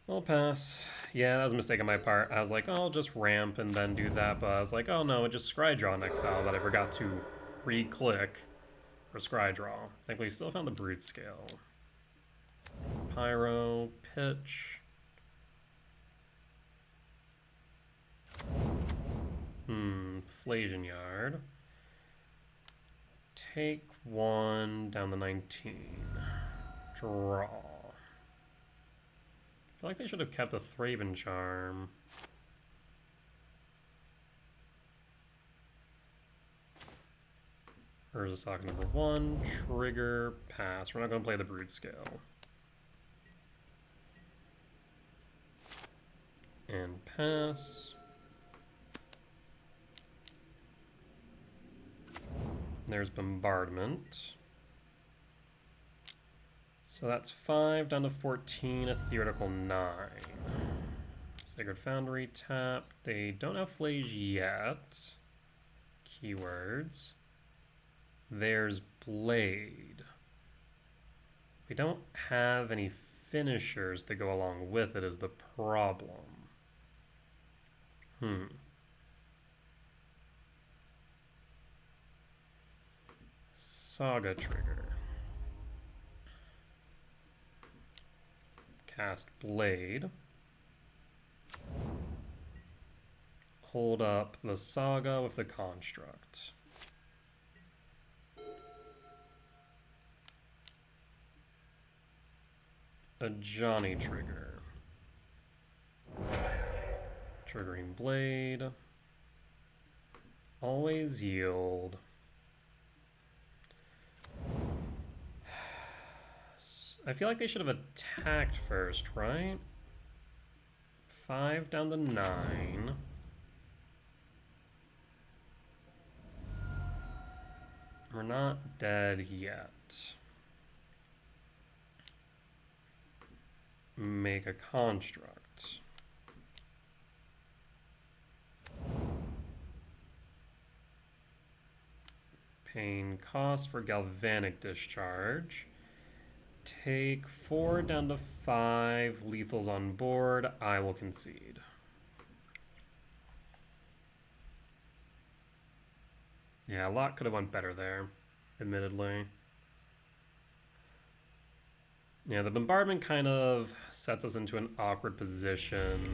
I'll pass. Yeah, that was a mistake on my part. I was like, oh, I'll just ramp and then do that, but I was like, oh no, just scry draw in exile, but I forgot to re-click for scry draw. Thankfully, we still found the Broodscale. Pyro, pitch. Flasion Yard. Take 1 down the 19. Draw. I feel like they should have kept a Thraben Charm. Urza Sock number 1. Trigger. Pass. We're not going to play the Broodscale. And pass. There's Bombardment. So that's 5 down to 14, a theoretical 9. Sacred Foundry tap. They don't have Flage yet. Keywords. There's Blade. We don't have any finishers to go along with it is the problem. Saga trigger. Cast Blade. Hold up the Saga with the Construct. A Johnny trigger. Triggering Blade. Always yield. I feel like they should have attacked first, right? 5 down to 9. We're not dead yet. Make a construct. Paying cost for Galvanic Discharge. Take 4 down to 5. Lethals on board. I will concede. Yeah, a lot could have went better there, admittedly. Yeah, the bombardment kind of sets us into an awkward position.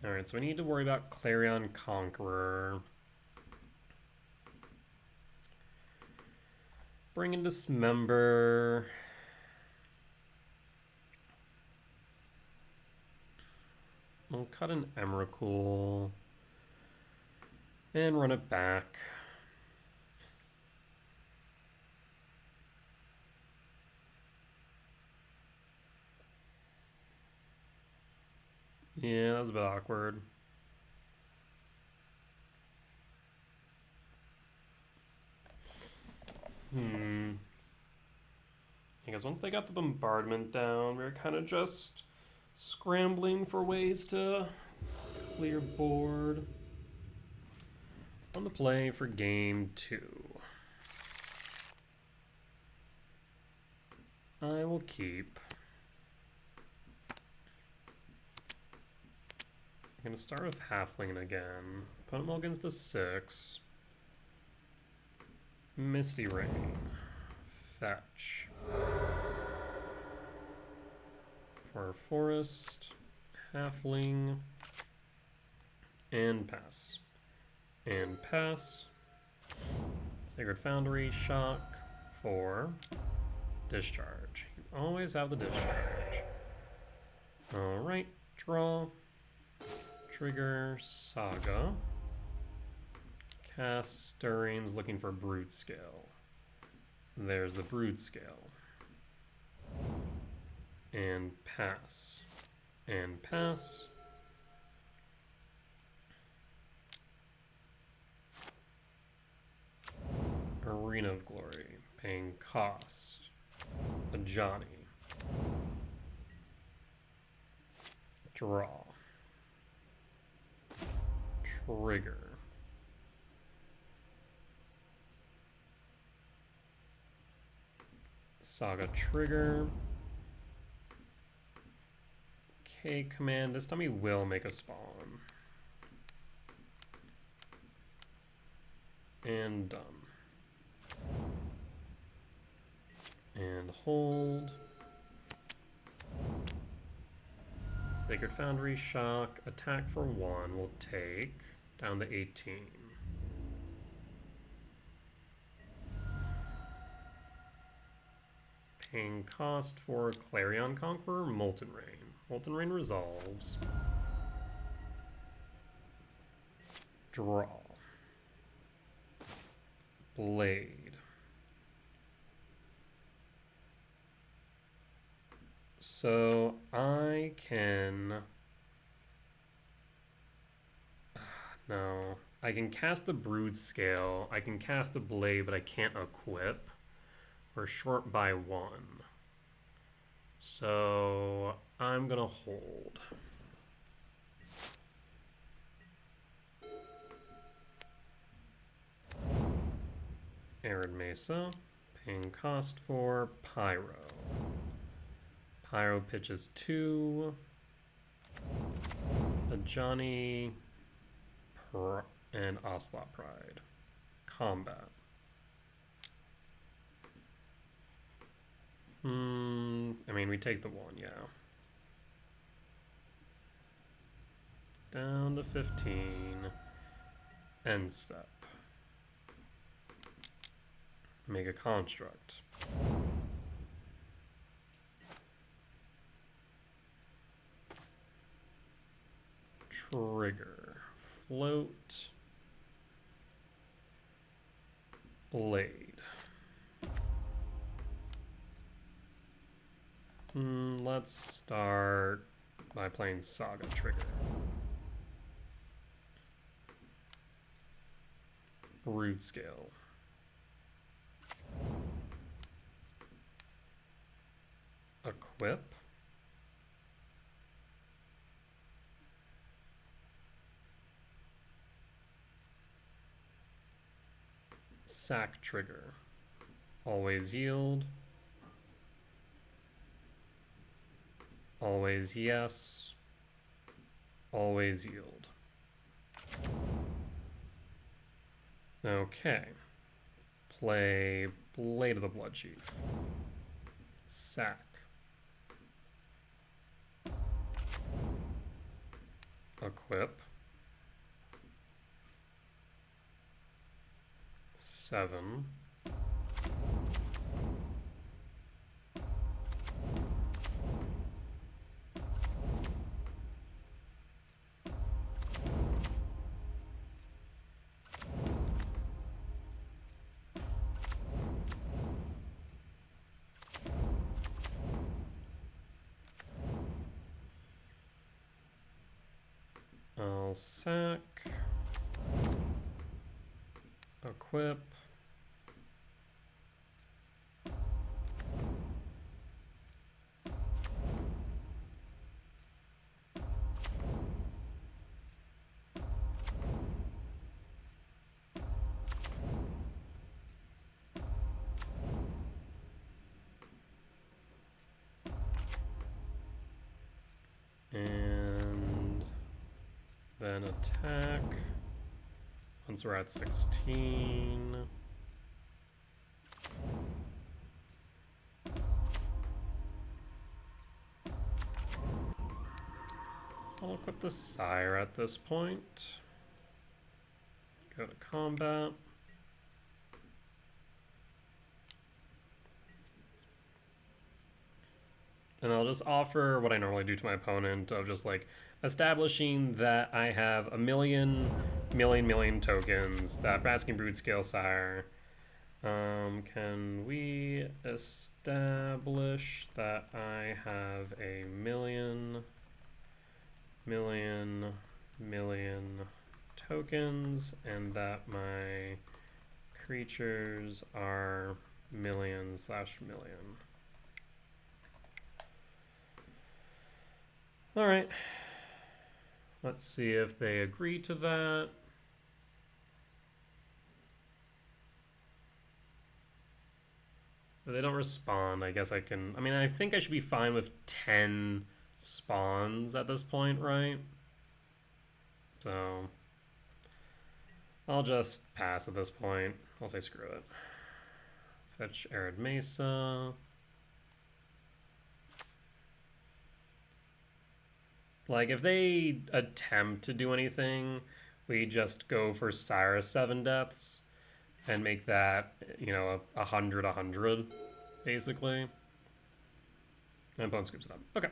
Alright, so we need to worry about Clarion Conqueror. Bring in Dismember. We'll cut an Emrakul and run it back. Yeah, that was a bit awkward. I guess once they got the bombardment down, we were kind of just scrambling for ways to clear board. On the play for game 2. I will keep. I'm going to start with Halfling again. Put him all against the 6. Misty Rain. Fetch. For Forest. Halfling. And pass. And pass. Sacred Foundry. Shock. For Discharge. You always have the discharge. Alright. Draw. Trigger Saga. Cast Stirrings looking for Broodscale. There's the Broodscale. And pass. And pass. Arena of Glory. Paying cost. A Johnny. Draw. Trigger. Saga trigger. Okay, command. This time we will make a spawn. And done. And hold. Sacred Foundry, shock, attack for 1 will take down to 18. Paying cost for Clarion Conqueror, Molten Rain. Molten Rain resolves. Draw. Blade. So I can... No. I can cast the Broodscale. I can cast the Blade, but I can't equip. We're short by 1. So I'm going to hold. Arid Mesa. Paying cost for Pyro. Pyro pitches 2. A Johnny and Ocelot Pride. Combat. I mean, we take the 1, yeah. Down to 15. End step. Make a construct. Trigger. Float. Blade. Let's start by playing Saga Trigger. Broodscale. Equip. Sack Trigger. Always yield. Always yes. Always yield. Okay. Play Blade of the Bloodchief. Sack. Equip. 7. Exile, sack. Equip. And then attack once we're at 16. I'll equip the Sire at this point. Go to combat. And I'll just offer what I normally do to my opponent of just like establishing that I have a million tokens, that Basking Broodscale Sire. Can we establish that I have a million tokens and that my creatures are million/million? All right. Let's see if they agree to that. If they don't respond, I guess I can... I mean, I think I should be fine with 10 spawns at this point, right? So I'll just pass at this point. I'll say screw it. Fetch Arid Mesa. Like, if they attempt to do anything, we just go for Cyrus 7 deaths and make that, you know, 100, basically. And opponent scoops it up. Okay.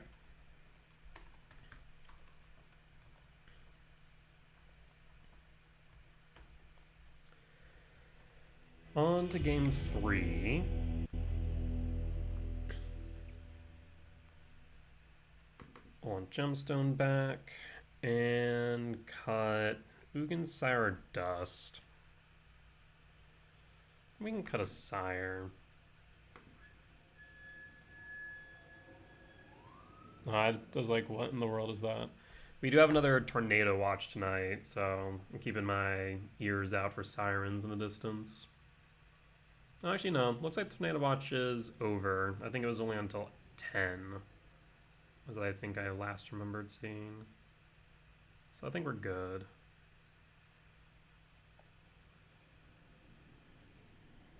On to game 3. I want Gemstone back and cut Ugin Sire Dust. We can cut a Sire. I was like, what in the world is that? We do have another Tornado Watch tonight, so I'm keeping my ears out for sirens in the distance. Oh, actually, no. Looks like Tornado Watch is over. I think it was only until 10. As I think I last remembered seeing. So I think we're good.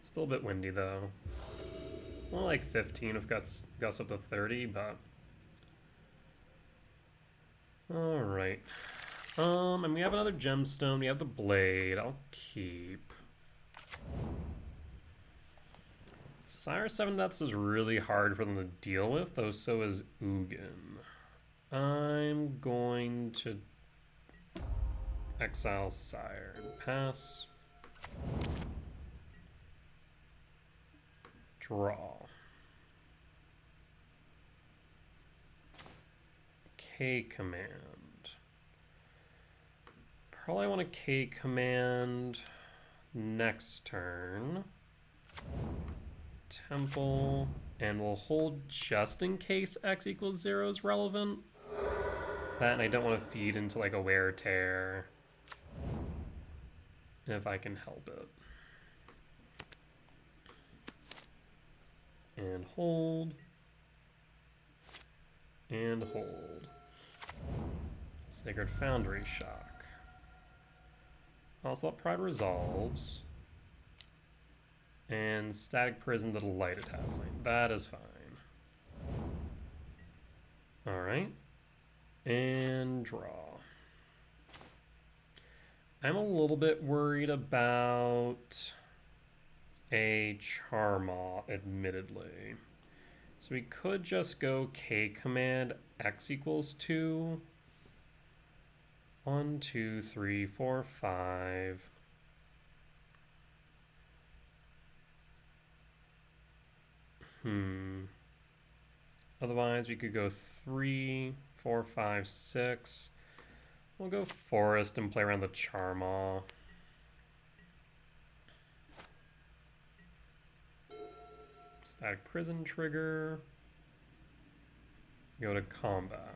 Still a bit windy though. More like 15 if gusts up to 30, but... Alright. And we have another gemstone. We have the blade. I'll keep. Sire 7 deaths is really hard for them to deal with, though so is Ugin. I'm going to exile Sire and pass. Draw. K command. Probably want a K command next turn. Temple, and we'll hold just in case X equals 0 is relevant. That, and I don't want to feed into like a wear tear if I can help it. And hold. And hold. Sacred Foundry Shock. Also, that Pride resolves. And Static Prison, the Delighted Halfling. That is fine. Alright. And draw. I'm a little bit worried about a Charmaw, admittedly. So we could just go K command X equals 2. 1, 2, 3, 4, 5. Otherwise, we could go 3, 4, 5, 6. We'll go Forest and play around the Charmaw. Static Prison trigger. Go to combat.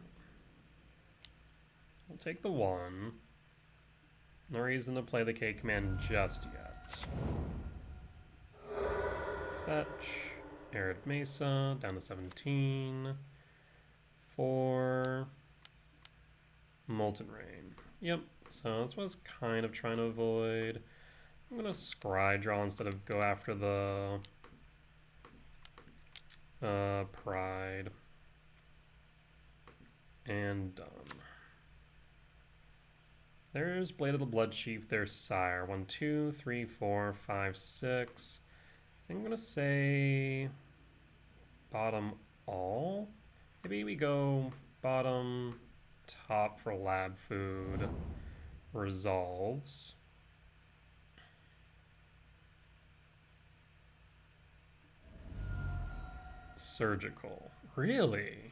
We'll take the 1. No reason to play the K command just yet. Fetch. Arid Mesa. Down to 17. 4. Molten Rain. Yep. So that's what I was kind of trying to avoid. I'm going to Scry draw instead of go after the Pride. And done. There's Blade of the Blood Chief, there's Sire. 1, 2, 3, 4, 5, 6. I think I'm gonna say bottom all. Maybe we go bottom, top for lab food, resolves. Surgical. Really?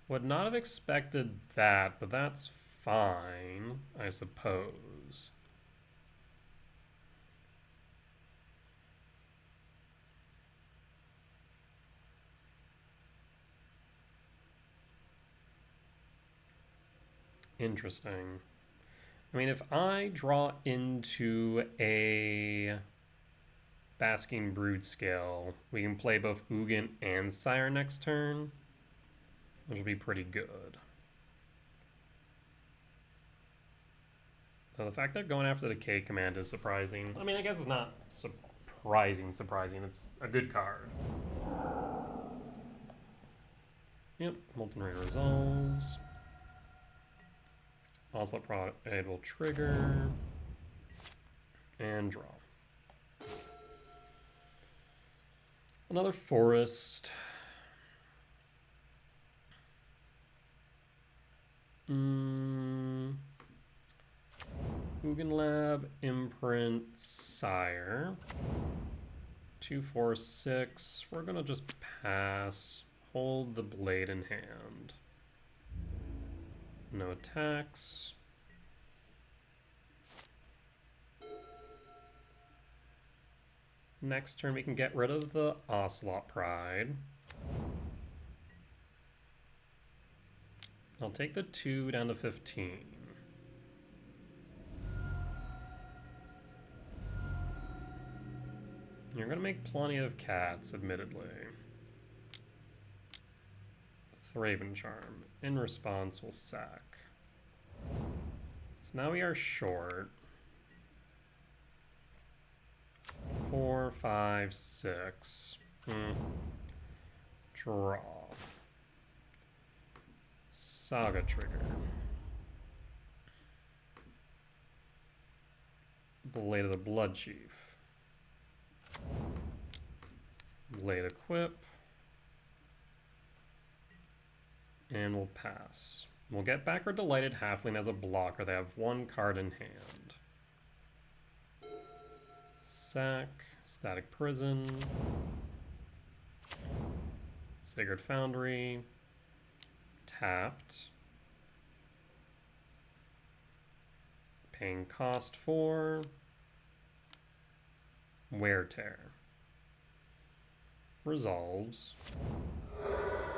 Would not have expected that, but that's fine, I suppose. Interesting. I mean, if I draw into a Basking Broodscale, we can play both Ugin and Sire next turn, which will be pretty good. So the fact that going after the K command is surprising. I mean, I guess it's not surprising. It's a good card. Yep, Molten Ray resolves. Also Pride will trigger. And draw. Another Forest. Ugin Lab, Imprint, Sire. 2, 4, 6. We're gonna just pass. Hold the blade in hand. No attacks. Next turn we can get rid of the Ocelot Pride. I'll take the 2 down to 15. You're going to make plenty of cats, admittedly. Thraben Charm. In response, we'll sack. So now we are short. 4, 5, 6. Draw. Saga trigger. Blade of the Blood Chief. Blade equip. And we'll pass. We'll get back our Delighted Halfling as a blocker. They have 1 card in hand. Sack. Static Prison. Sacred Foundry. Tapped. Paying cost 4. Wear Tear. Resolves.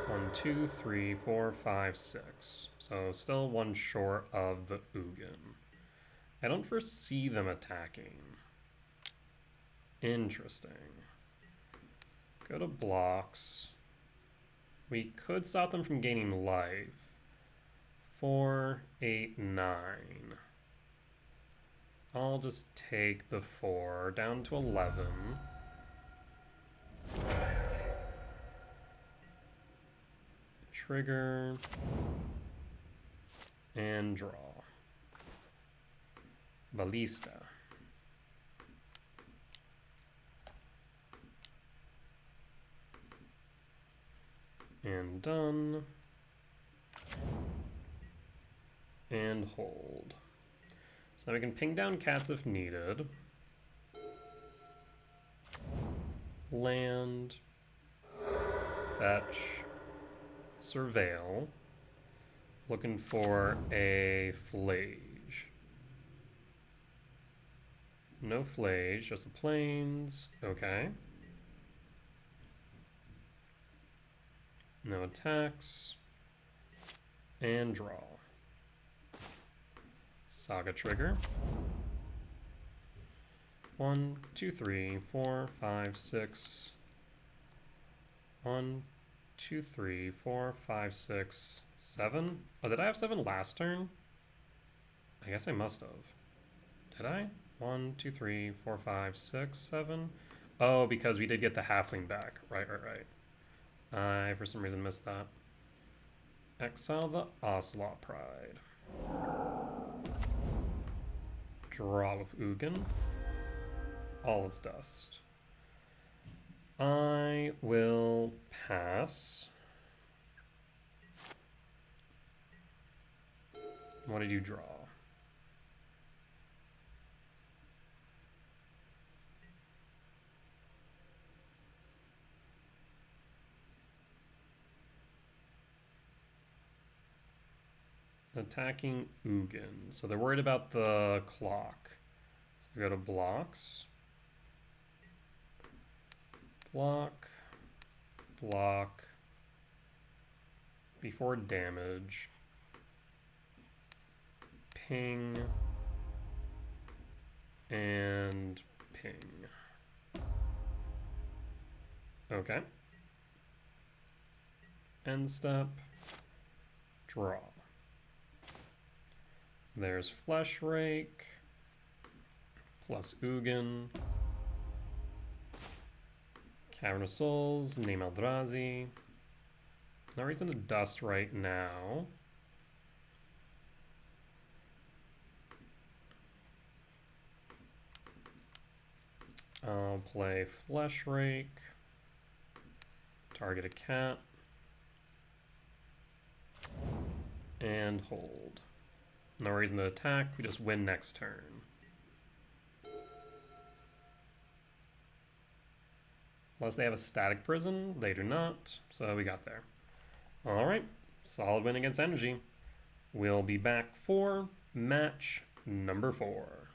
1, 2, 3, 4, 5, 6. So still 1 short of the Ugin. I don't foresee them attacking. Interesting. Go to blocks. We could stop them from gaining life. 4, 8, 9. I'll just take the 4 down to 11. Trigger. And draw. Ballista. And done. And hold. So now we can ping down cats if needed. Land. Fetch. Surveil. Looking for a Flage. No Flage, just the plains. Okay. No attacks. And draw. Saga trigger. 1, 2, 3, 4, 5, 6. 1, 2, 3, 4, 5, 6, 7. Oh, did I have 7 last turn? I guess I must have. Did I? 1, 2, 3, 4, 5, 6, 7. Oh, because we did get the halfling back. Right. I, for some reason, missed that. Exile the Ocelot Pride. Draw with Ugin. All is dust. I will pass. What did you draw? Attacking Ugin. So they're worried about the clock. So we go to blocks. Block. Block. Before damage. Ping. And ping. Okay. End step. Draw. There's Flesh Rake, plus Ugin, Cavern of Souls, Name Eldrazi. No reason to dust right now. I'll play Flesh Rake, target a cat, and hold. No reason to attack, we just win next turn. Unless they have a static prison, they do not, so we got there. Alright, solid win against Energy. We'll be back for match number 4.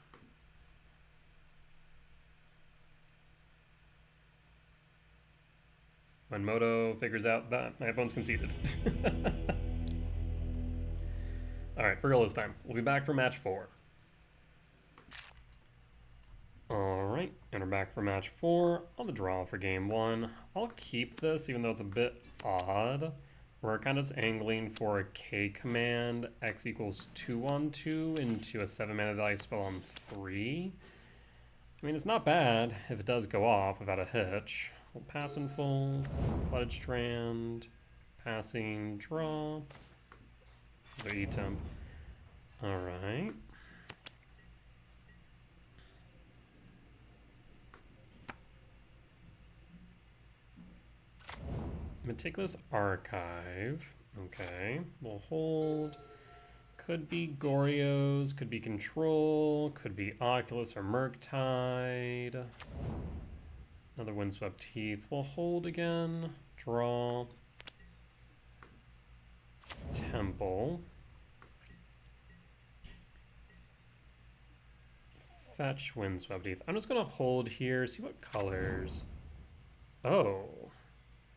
When Moto figures out that my opponent's conceded. Alright, for real this time. We'll be back for match 4. Alright, and we're back for match 4 on the draw for game 1. I'll keep this, even though it's a bit odd. We're kind of just angling for a K command, X equals 2/2 into a 7-mana value spell on 3. I mean, it's not bad if it does go off without a hitch. We'll pass in full, Flooded Strand, passing, draw. The E-temp. Alright. Meticulous Archive. Okay. We'll hold. Could be Goryo's, could be Control, could be Oculus or Murktide. Another Windswept Heath. We'll hold again. Draw. Temple. Fetch Windswept Heath. I'm just going to hold here, see what colors. Oh.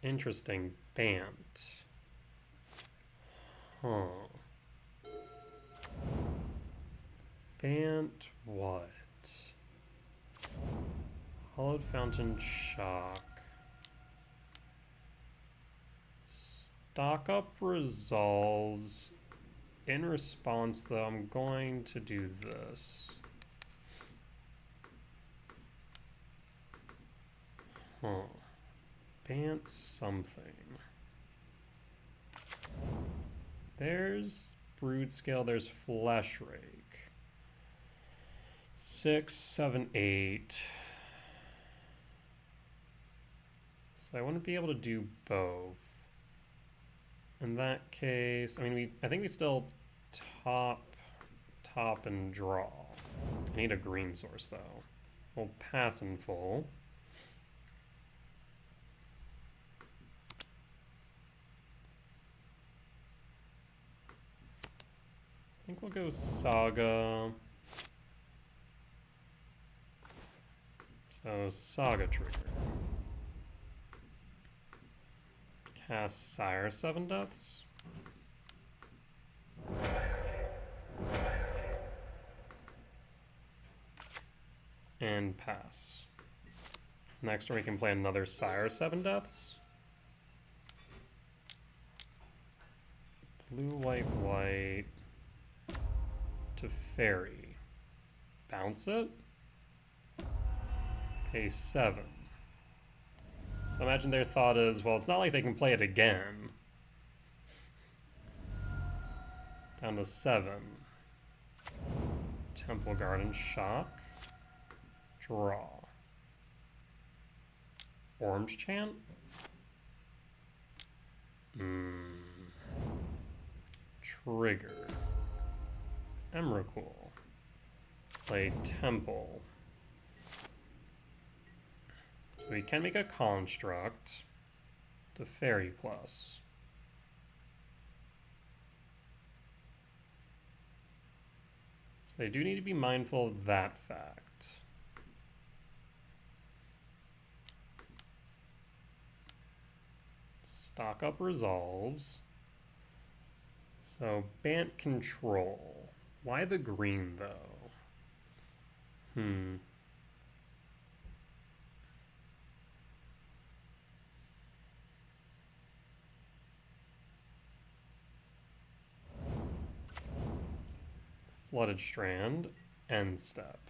Interesting. Bant. Huh. Bant what? Hollowed Fountain Shock. Stock up resolves. In response, though, I'm going to do this. Huh. Bant something. There's Broodscale, there's Flesh Rake. 6, 7, 8. So I wouldn't be able to do both. In that case, I mean, I think we still top, and draw. I need a green source, though. We'll pass in full. we'll go Saga. So Saga trigger. Cast Sire 7 Deaths. And pass. Next turn we can play another Sire 7 Deaths. Blue, white, white. To Fairy. Bounce it. Pay 7. So imagine their thought is, well, it's not like they can play it again. Down to 7. Temple Garden Shock. Draw. Orange Chant? Trigger. Emrakul. Play Temple. So we can make a construct to Fairy Plus. So they do need to be mindful of that fact. Stock up resolves. So Bant Control. Why the green though? Flooded Strand, End Step.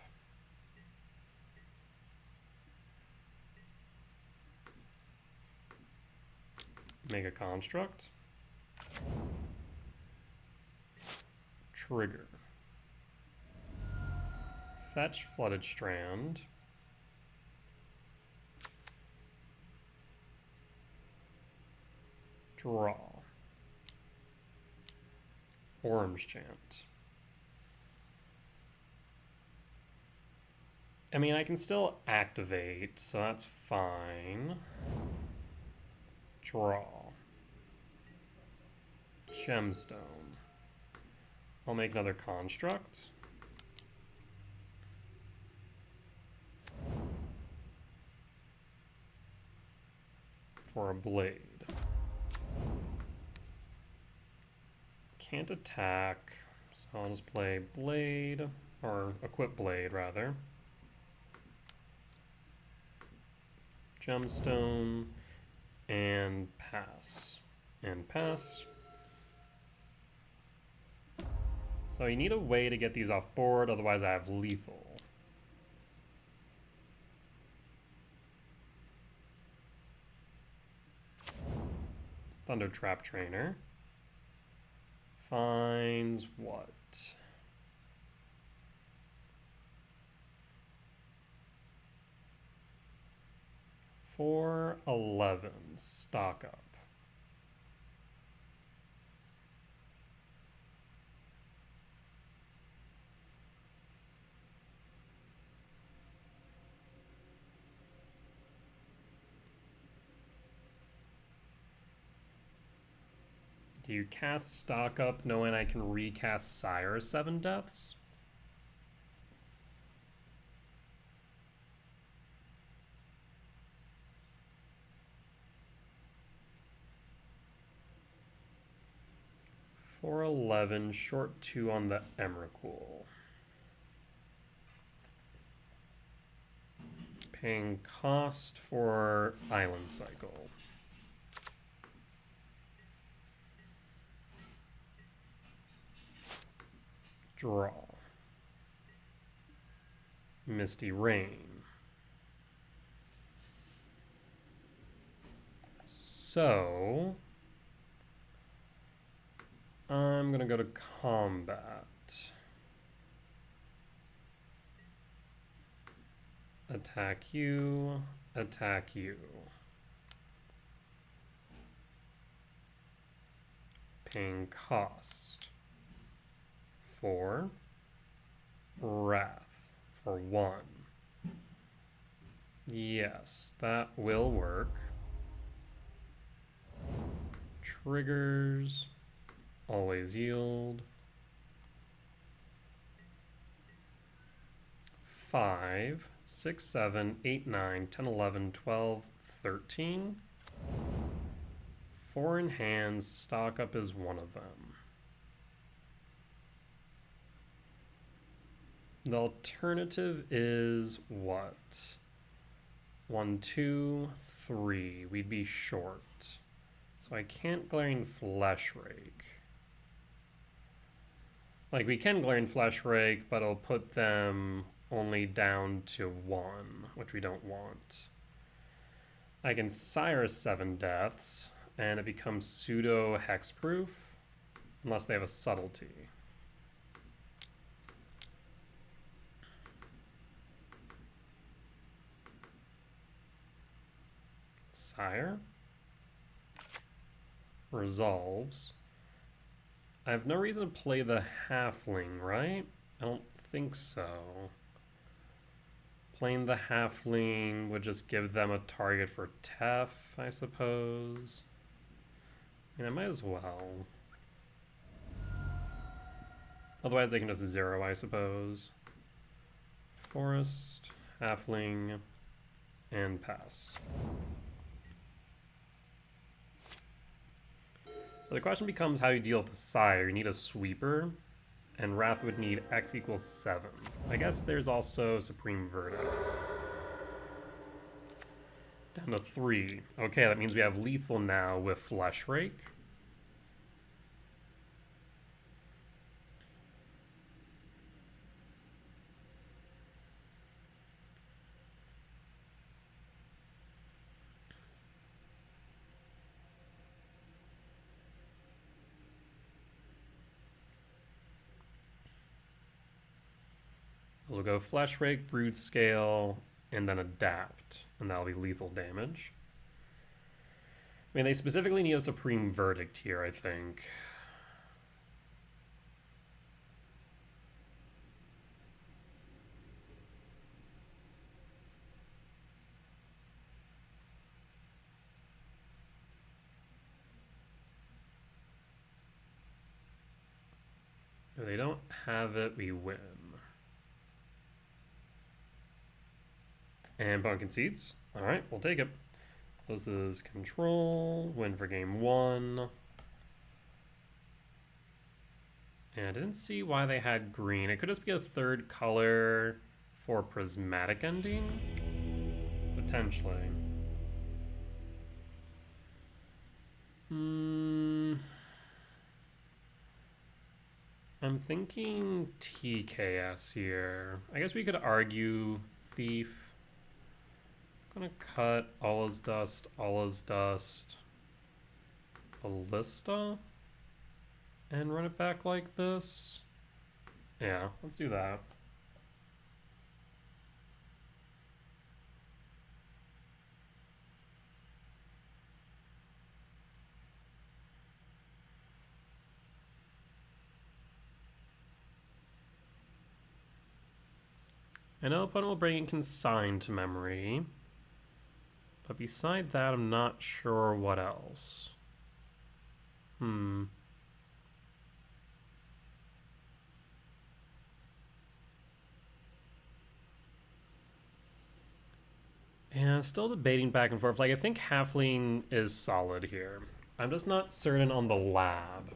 Make a construct. Trigger. Fetch Flooded Strand. Draw. Orange Chant. I mean, I can still activate, so that's fine. Draw. Gemstone. I'll make another construct. For a blade. Can't attack, so I'll just play blade, or equip blade rather. Gemstone, and pass. And pass. So you need a way to get these off board, otherwise I have lethal. Thunder Trap Trainer. Finds what? $4.11. Stock up. Do you cast stock up knowing I can recast Sire 7 Deaths? $4.11, short 2 on the Emrakul. Paying cost for Island Cycle. Draw. Misty Rain. So I'm gonna go to combat. Attack you, attack you. Paying cost. 4. Wrath for 1. Yes, that will work. Triggers. Always yield. 5, 6, 7, 8, 9, 10, 11, 12, 13. 4 in hand, stock up is one of them. The alternative is what? 1, 2, 3. We'd be short. So I can't Glaring Flesh Rake. Like, we can Glaring Flesh Rake, but it'll put them only down to 1, which we don't want. I can Sire 7 Deaths, and it becomes pseudo hexproof, unless they have a subtlety. Sire resolves. I have no reason to play the halfling, right? I don't think so. Playing the halfling would just give them a target for Tef, I suppose. I mean, I might as well. Otherwise they can just zero, I suppose. Forest, halfling, and pass. So the question becomes how you deal with the Sire. You need a sweeper, and Wrath would need X equals 7. I guess there's also Supreme Verdict. Down to 3. Okay, that means we have lethal now with Flesh Rake. We'll go Flesh Rake, Broodscale, and then Adapt, and that'll be lethal damage. I mean, they specifically need a Supreme Verdict here, I think. If they don't have it, we win. And opponent concedes. Alright, we'll take it. Closes control. Win for game 1. And I didn't see why they had green. It could just be a third color for prismatic ending. Potentially. I'm thinking TKS here. I guess we could argue Thief. I'm gonna cut Allah's Dust, Ballista, and run it back like this. Yeah, let's do that. I know opponent will bring in Consign to memory. But beside that, I'm not sure what else. Yeah, still debating back and forth. Like, I think Halfling is solid here. I'm just not certain on the lab.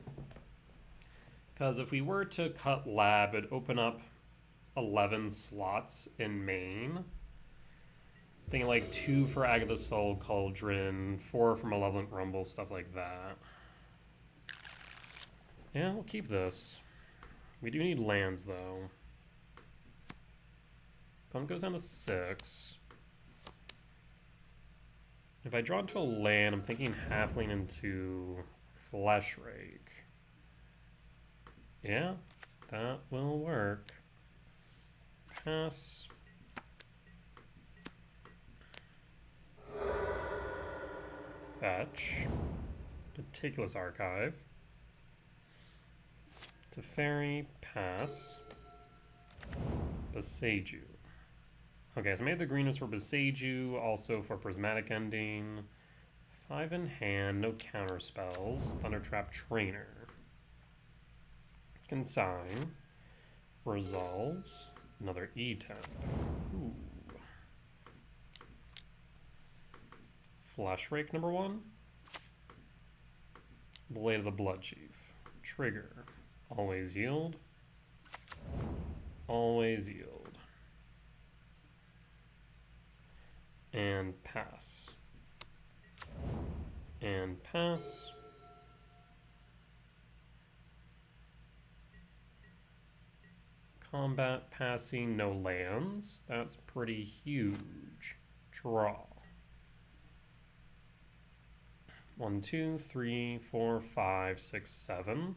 Because if we were to cut lab, it'd open up 11 slots in main. Thinking like 2 for Agatha's Soul Cauldron, 4 for Malevolent Rumble, stuff like that. Yeah, we'll keep this. We do need lands, though. Opponent goes down to 6. If I draw into a land, I'm thinking Halfling into Flesh Rake. Yeah, that will work. Pass. Fetch. Meticulous Archive. Teferi, pass. Beseiju. Okay, so I made the greenness for Beseiju, also for Prismatic Ending. 5 in hand, no counter spells. Thundertrap Trainer. Consign. Resolves. Another E10. Ooh. Flash Rake number 1. Blade of the Blood Chief. Trigger. Always yield. Always yield. And pass. And pass. Combat passing, no lands. That's pretty huge. Draw. 1, 2, 3, 4, 5, 6, 7.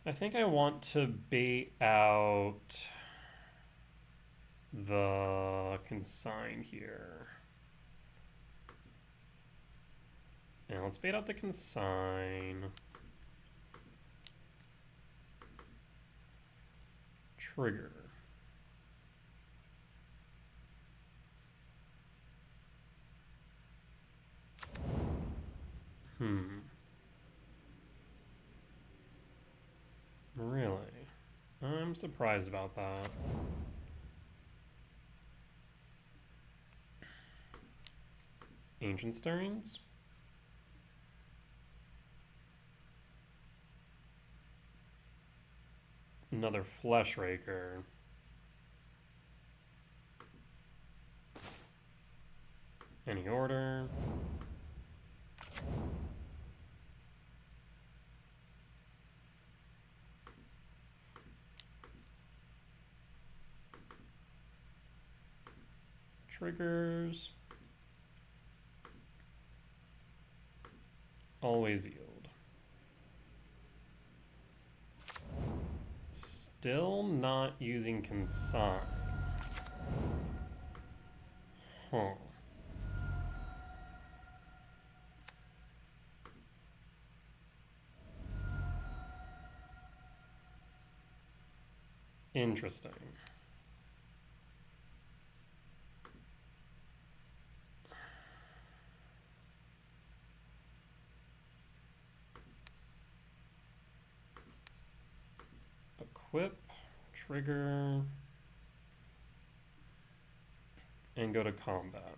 I think I want to bait out the consign here. Yeah, let's bait out the consign. Trigger. Really? I'm surprised about that. Ancient Stirrings? Another Flesh Raker. Any order? Triggers. Always yield. Still not using consign. Huh. Interesting. Equip, trigger, and go to combat.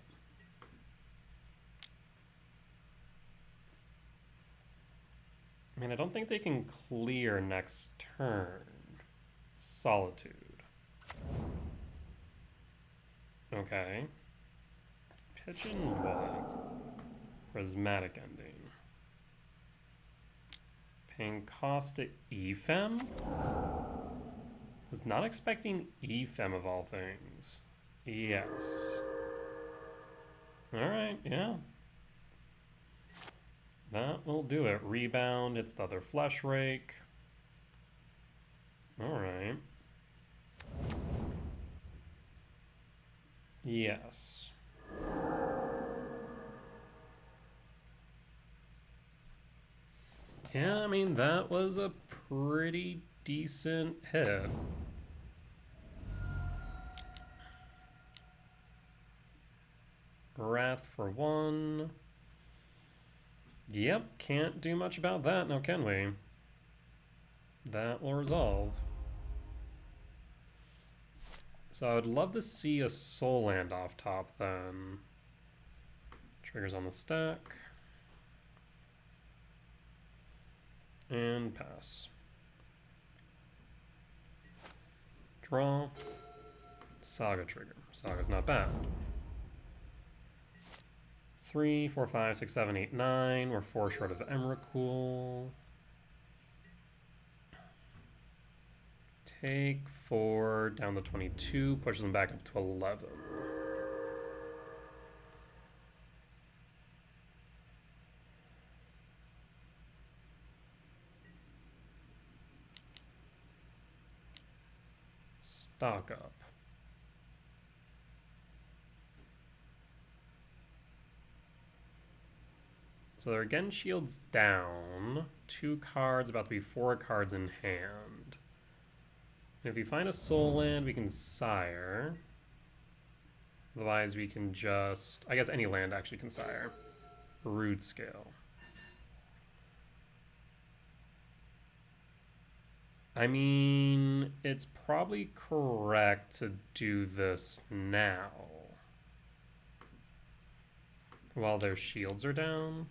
I mean, I don't think they can clear next turn. Solitude. Okay. Pigeon what? Prismatic Ending. Paying cost to Ephem? Was not expecting Ephem of all things. Yes. Alright, yeah. That will do it. Rebound, it's the other Flesh Rake. Alright. Yes. Yeah, I mean, that was a pretty decent hit. Wrath for 1. Yep, can't do much about that now, can we? That will resolve. So I would love to see a Soul Land off top then. Triggers on the stack. And pass. Draw. Saga trigger. Saga's not bad. 3, 4, 5, 6, 7, 8, 9. We're 4 short of Emrakul. Take 4 down to 22. Pushes them back up to 11. Stock up. So they're again shields down. 2 cards, about to be 4 cards in hand. And if we find a Soul Land, we can Sire. Otherwise, we can just... I guess any land actually can Sire. Broodscale. I mean, it's probably correct to do this now. While their shields are down.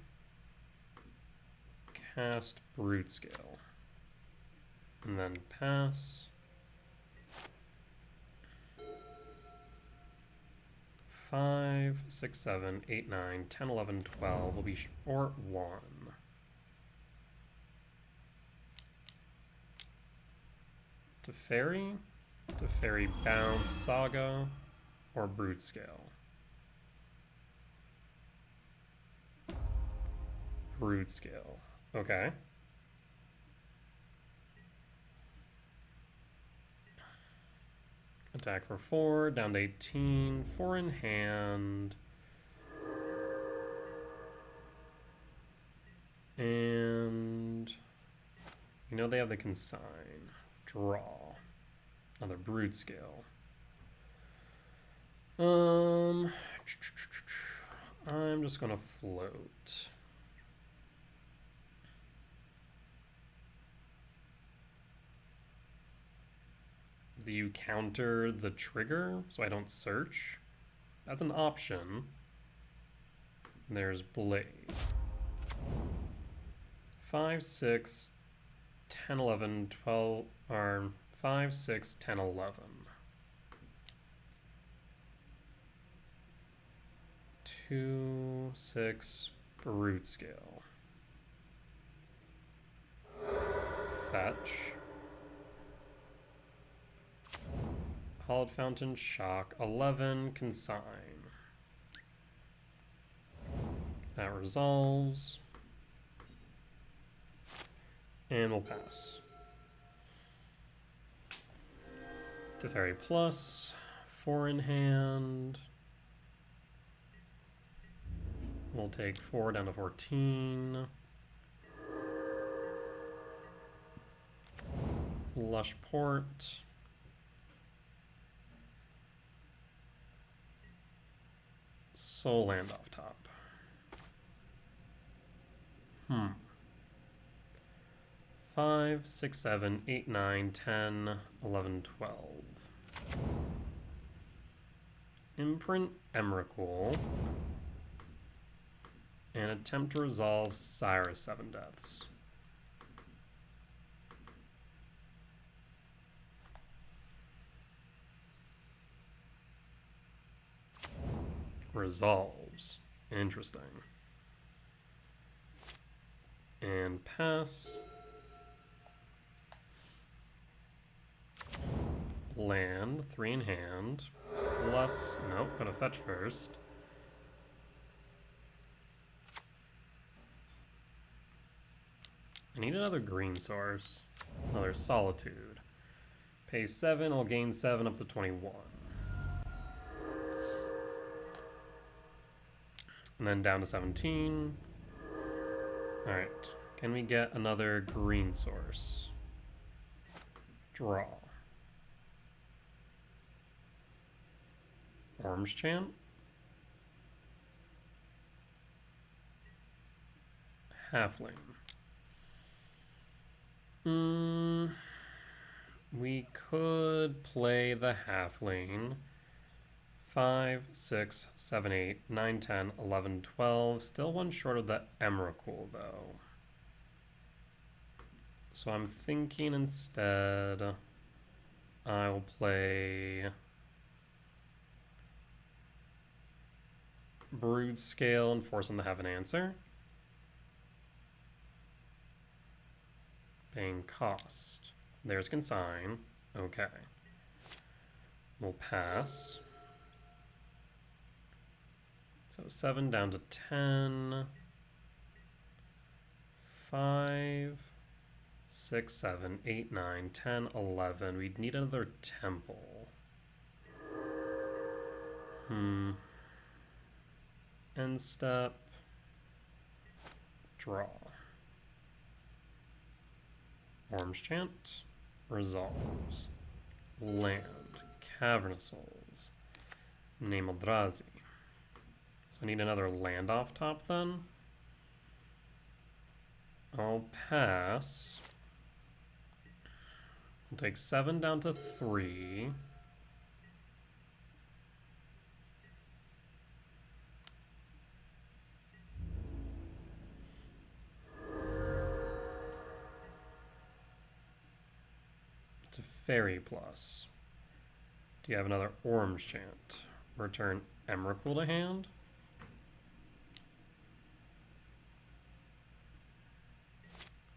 Cast Broodscale. And then pass. 5, 6, 7, 8, 9, 10, 11, 12 will be short 1. Teferi, Bounce, Saga, or Broodscale. Broodscale. Okay. Attack for 4, down to 18, 4 in hand. And you know they have the consign. Draw. Another Broodscale. I'm just gonna float. Do you counter the trigger so I don't search? That's an option. There's Blade. 5, 6, 10, 11, 12, or 5, 6, 10, 11. 2, 6, Broodscale. Fetch. Hallowed Fountain, Shock, 11, Consign. That resolves. And we'll pass. Teferi plus, 4 in hand. We'll take 4 down to 14. Lush Port. Soul Land off top. 5, 6, 7, 8, 9, 10, 11, 12. Imprint Emrakul. And attempt to resolve Cyrus 7 Deaths. Resolves. Interesting. And pass. Land, 3 in hand. Plus, nope, gonna fetch first. I need another green source. Another Solitude. Pay 7, I'll gain 7 up to 21. And then down to 17. Alright, can we get another green source? Draw. Orange Chant. Halfling. We could play the Halfling. 5, 6, 7, 8, 9, 10, 11, 12. Still one short of the Emrakul, though. So I'm thinking instead I'll play Broodscale and force him to have an answer. Paying cost. There's Consign. Okay. We'll pass. So 7 down to 10. 5, 6, 7, 8, 9, 10, 11. We'd need another temple. End step. Draw. Orange Chant. Resolves. Land. Cavernous Souls. Name Eldrazi. So I need another land off top then. I'll pass. We'll take 7 down to 3. It's a Fairy Plus. Do you have another Orange Chant? Return Emrakul to hand.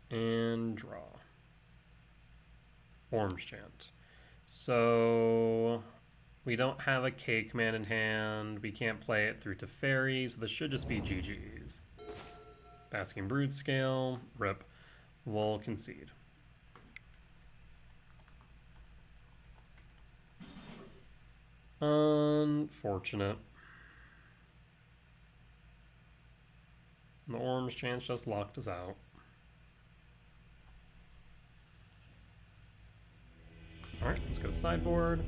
And draw. Orange Chant. So we don't have a K command in hand. We can't play it through to Fairy, so this should just be GG's. Basking Broodscale. Rip. We'll concede. Unfortunate. The Orange Chance just locked us out. Alright, let's go to sideboard.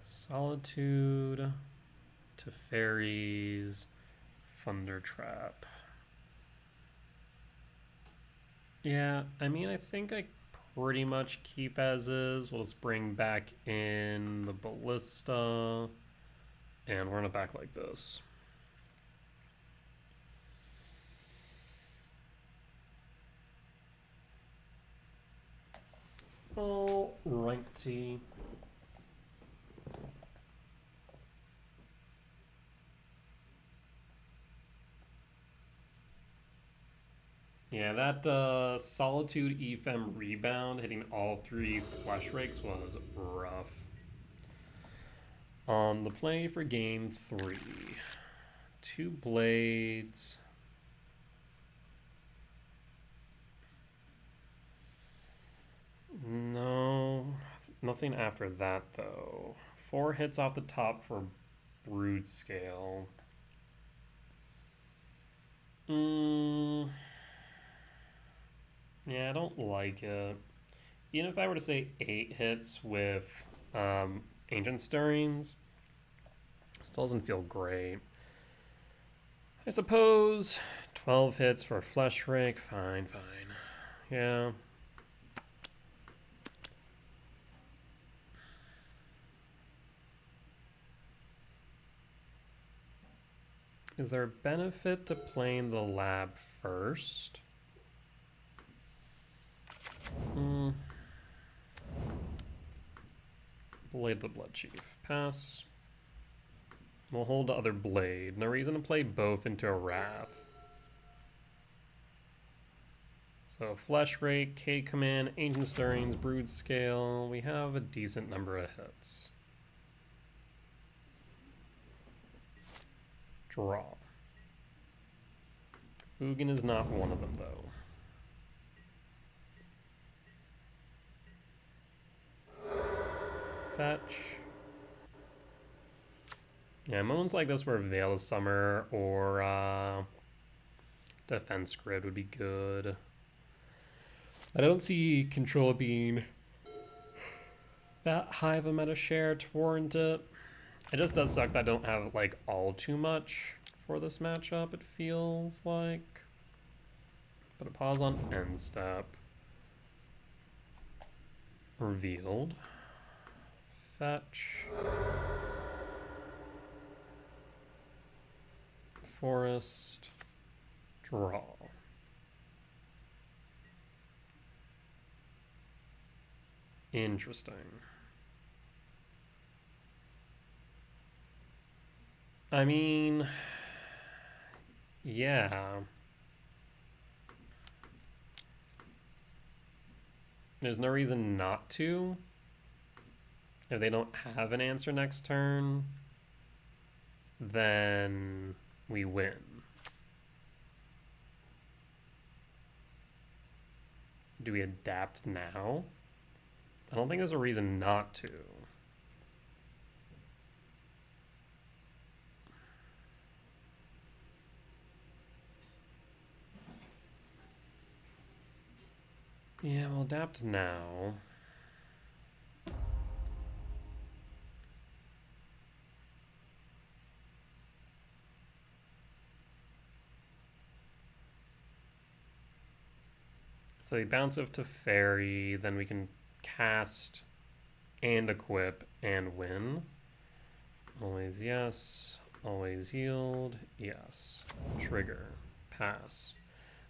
Solitude to Fairies. Thunder Trap. Yeah, I mean, I think I pretty much keep as is. We'll just bring back in the Ballista. And we're gonna back like this. Alrighty. Yeah, that Solitude Ephem rebound hitting all 3 flesh rakes was rough. On the play for game 3. 2 blades. No, nothing after that though. 4 hits off the top for Broodscale. Yeah, I don't like it. Even if I were to say 8 hits with Ancient Stirrings, still doesn't feel great. I suppose 12 hits for a Flesh Rake, fine. Yeah. Is there a benefit to playing the lab first? Blade the Blood Chief. Pass. We'll hold the other blade. No reason to play both into a Wrath. So Flesh Rake, K Command, Ancient Stirrings, Broodscale. We have a decent number of hits. Draw. Ugin is not one of them though. Fetch. Yeah, moments like this where Veil of Summer or Defense Grid would be good. I don't see Control being that high of a meta share to warrant it. It just does suck that I don't have like all too much for this matchup, it feels like. But a pause on end step. Revealed. Fetch. Forest. Draw. Interesting. I mean, yeah. There's no reason not to. If they don't have an answer next turn, then we win. Do we adapt now? I don't think there's a reason not to. Yeah, we'll adapt now. So we bounce up to Fairy, then we can cast and equip and win. Always yes. Always yield. Yes. Trigger. Pass.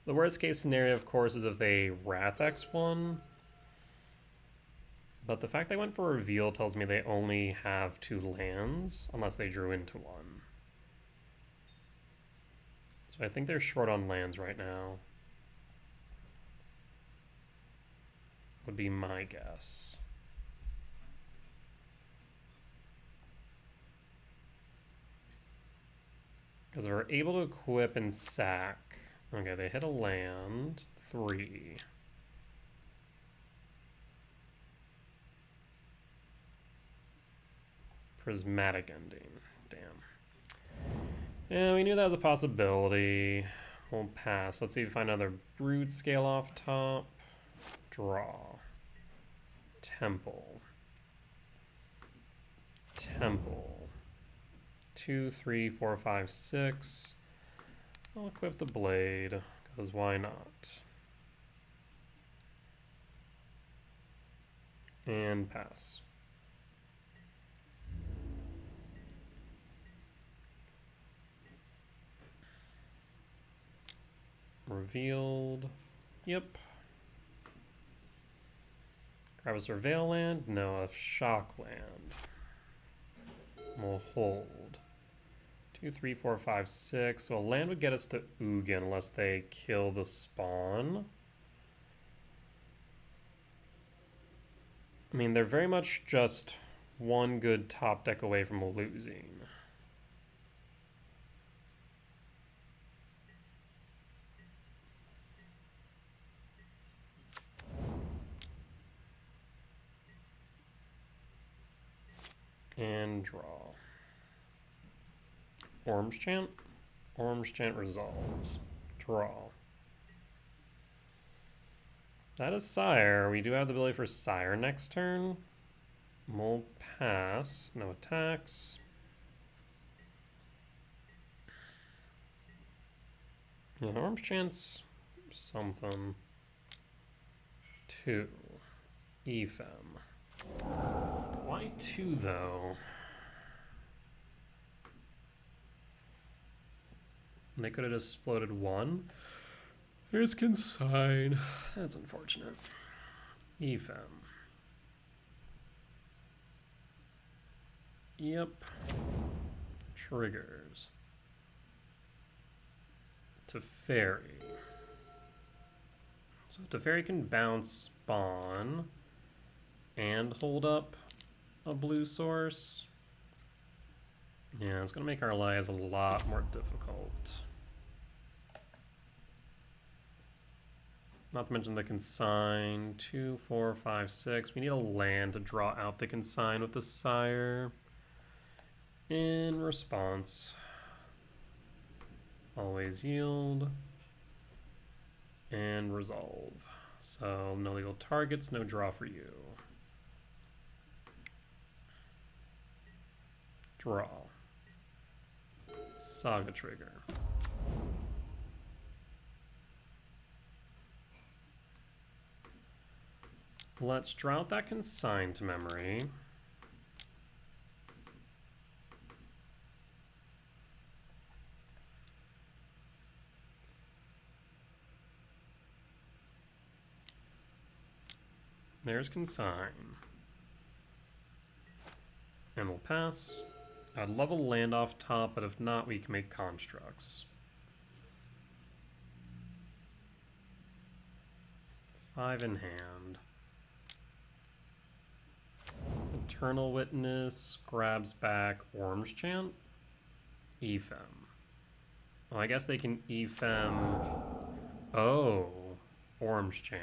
The worst case scenario, of course, is if they Wrath X1. But the fact they went for reveal tells me they only have 2 lands, unless they drew into one. So I think they're short on lands right now. Would be my guess. Because we're able to equip and sack. Okay, they hit a land. 3. Prismatic Ending. Damn. Yeah, we knew that was a possibility. We'll pass. Let's see if we find another Broodscale off top. Draw. Temple. Temple. 2, 3, 4, 5, 6. I'll equip the blade, because why not? And pass. Revealed. Yep. Grab a Surveil land? No, a Shock land. We'll hold. 2, 3, 4, 5, 6. So a land would get us to Ugin unless they kill the spawn. I mean, they're very much just one good top deck away from losing. And draw. Orange Chant? Orange Chant resolves. Draw. That is Sire. We do have the ability for Sire next turn. We'll pass. No attacks. Yeah, Orange Chant's something. 2. Ephem. Why 2 though? They could have just floated 1. There's Consign. That's unfortunate. Ephem. Yep. Triggers. Teferi. So Teferi can bounce spawn and hold up a blue source. Yeah, it's going to make our lives a lot more difficult. Not to mention the Consign. 2, 4, 5, 6. We need a land to draw out the Consign with the Sire. In response, always yield and resolve. So no legal targets, no draw for you. Draw. Saga trigger. Let's draw out that Consign to memory. There's Consign. And we'll pass. I'd love a land off top, but if not, we can make constructs. 5 in hand. Eternal Witness grabs back Orange Chant. Ephem. Well, I guess they can Ephem. Oh, Orange Chant.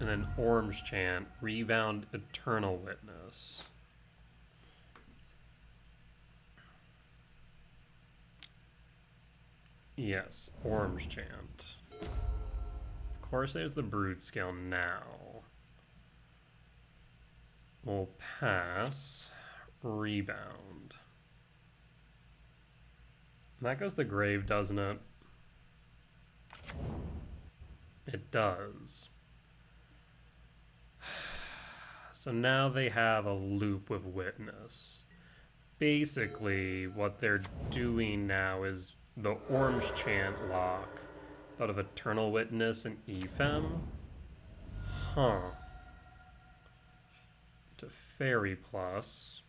And then Orange Chant, rebound Eternal Witness. Yes, Orange Chant. Of course, there's the Broodscale now. We'll pass. Rebound. That goes the grave, doesn't it? It does. So now they have a loop with Witness. Basically, what they're doing now is the Orange Chant lock out of Eternal Witness and Ephem. Huh. To Fairy Plus.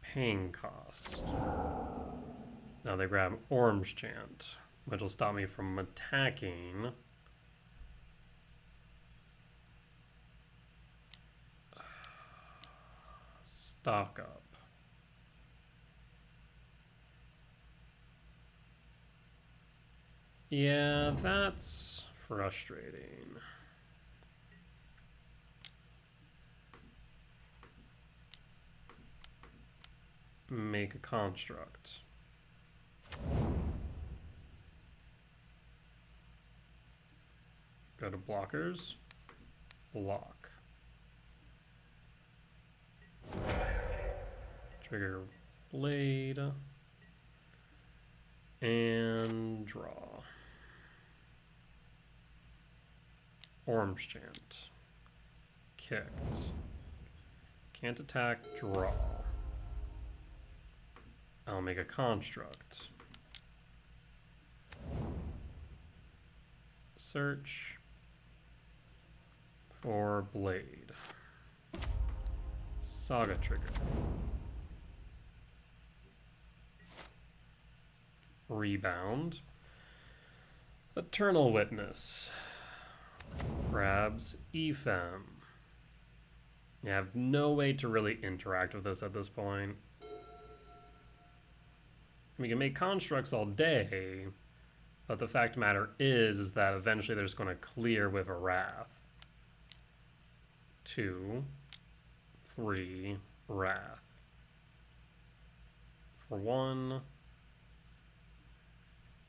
Paying cost. Now they grab Orange Chant, which will stop me from attacking. Stock up. Yeah, that's frustrating. Make a construct. Go to blockers. Block. Trigger blade. And draw. Orange Chant. Kicked. Can't attack, draw. I'll make a construct. Search for blade. Saga trigger. Rebound. Eternal Witness. Grabs Ephem. You have no way to really interact with this at this point. We can make constructs all day, but the fact of the matter is that eventually they're just going to clear with a Wrath. 2, 3, Wrath. For 1,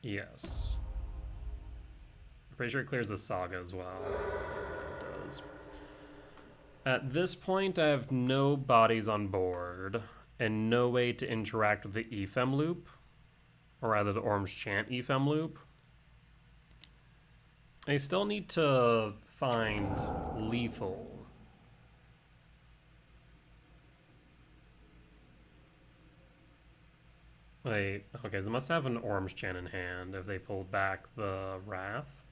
yes. I'm pretty sure it clears the Saga as well. Yeah, it does. At this point, I have no bodies on board and no way to interact with the Ephem loop, or rather the Orange Chant Ephem loop. I still need to find lethal. Wait, okay, so they must have an Orange Chant in hand if they pulled back the Wrath.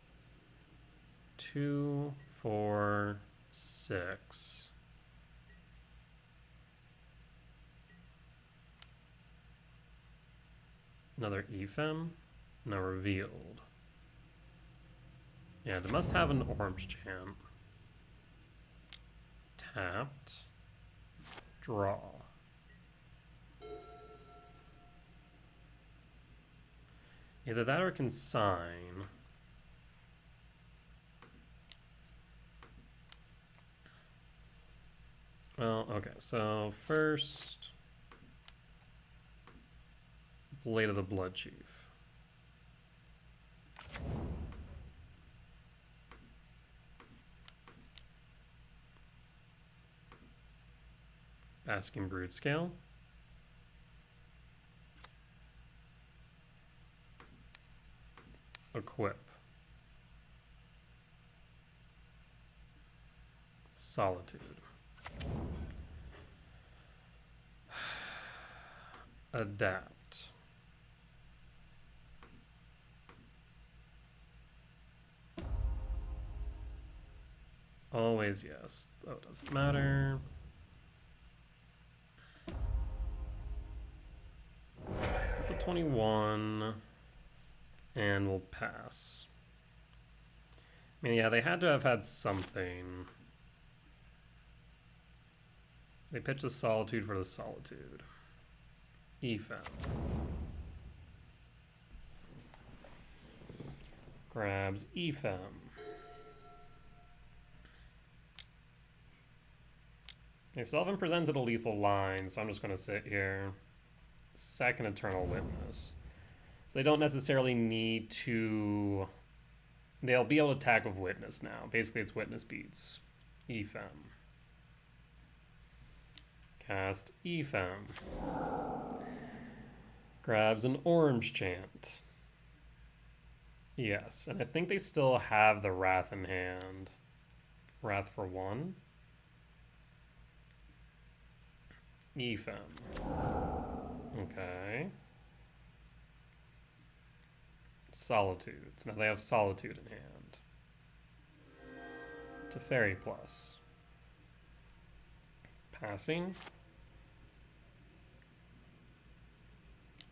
2, 4, 6. Another Ephem? No, revealed. Yeah, they must have an Orange Chant. Tapped. Draw. Either that or consign. Well, okay, so first, Blade of the Blood Chief. Basking Broodscale. Equip. Solitude. Adapt. Always yes. Oh, it doesn't matter. Put the 21. And we'll pass. I mean, yeah, they had to have had something. They pitched the Solitude for the Solitude. Ephem. Grabs Ephem. They still haven't presented a lethal line, so I'm just going to sit here. Second Eternal Witness. So they don't necessarily need to... They'll be able to attack with Witness now. Basically, it's Witness beats Ephem. Cast Ephem. Grabs an orange chant. Yes, and I think they still have the Wrath in hand. Wrath for 1. Ephem. Okay. Solitudes. Now they have Solitude in hand. Teferi plus. Passing.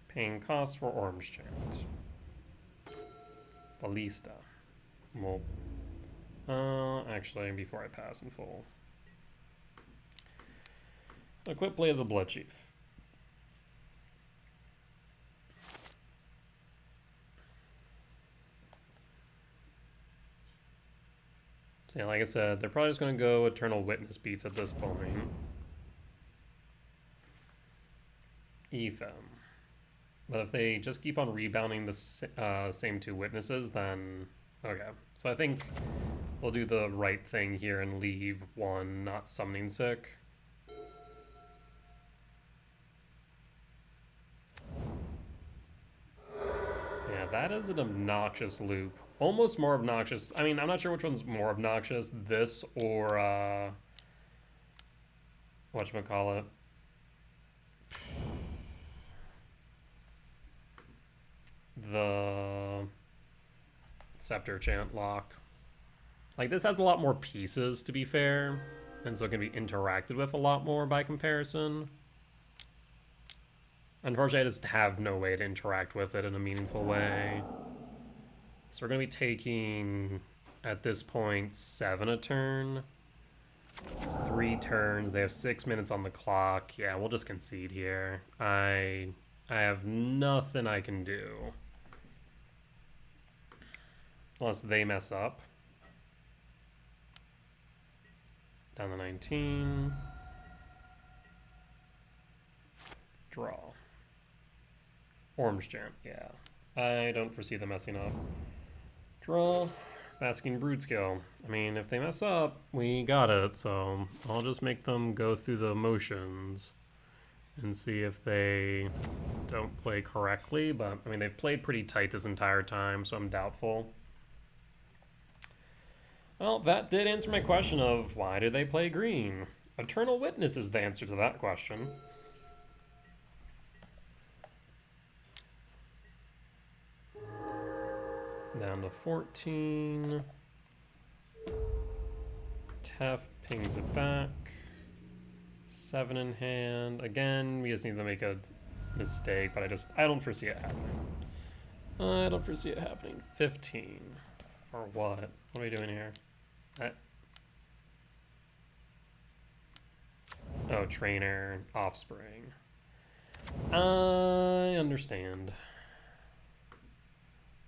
Paying cost for orange chant. Ballista. Well, actually, before I pass in full. Equip Blade of the Blood Chief. So yeah, like I said, they're probably just going to go Eternal Witness beats at this point. Ephem. But if they just keep on rebounding the same 2 witnesses, then okay. So I think we'll do the right thing here and leave 1 not summoning sick. Yeah, that is an obnoxious loop. Almost more obnoxious. I mean, I'm not sure which one's more obnoxious, this or whatchamacallit. The Scepter Chant lock. Like, this has a lot more pieces, to be fair, and so it can be interacted with a lot more by comparison. Unfortunately, I just have no way to interact with it in a meaningful way. So we're going to be taking, at this point, 7 a turn. It's 3 turns. They have 6 minutes on the clock. Yeah, we'll just concede here. I have nothing I can do. Unless they mess up. Down to 19. Draw. Orange Chant, yeah. I don't foresee them messing up. Draw. Basking Broodscale. I mean, if they mess up, we got it, so I'll just make them go through the motions and see if they don't play correctly, but I mean, they've played pretty tight this entire time, so I'm doubtful. Well, that did answer my question of why do they play green? Eternal Witness is the answer to that question. Down to 14. Tef pings it back. 7 in hand. Again, we just need to make a mistake, but I don't foresee it happening. I don't foresee it happening. 15. For what? What are we doing here? Oh, trainer, offspring. I understand.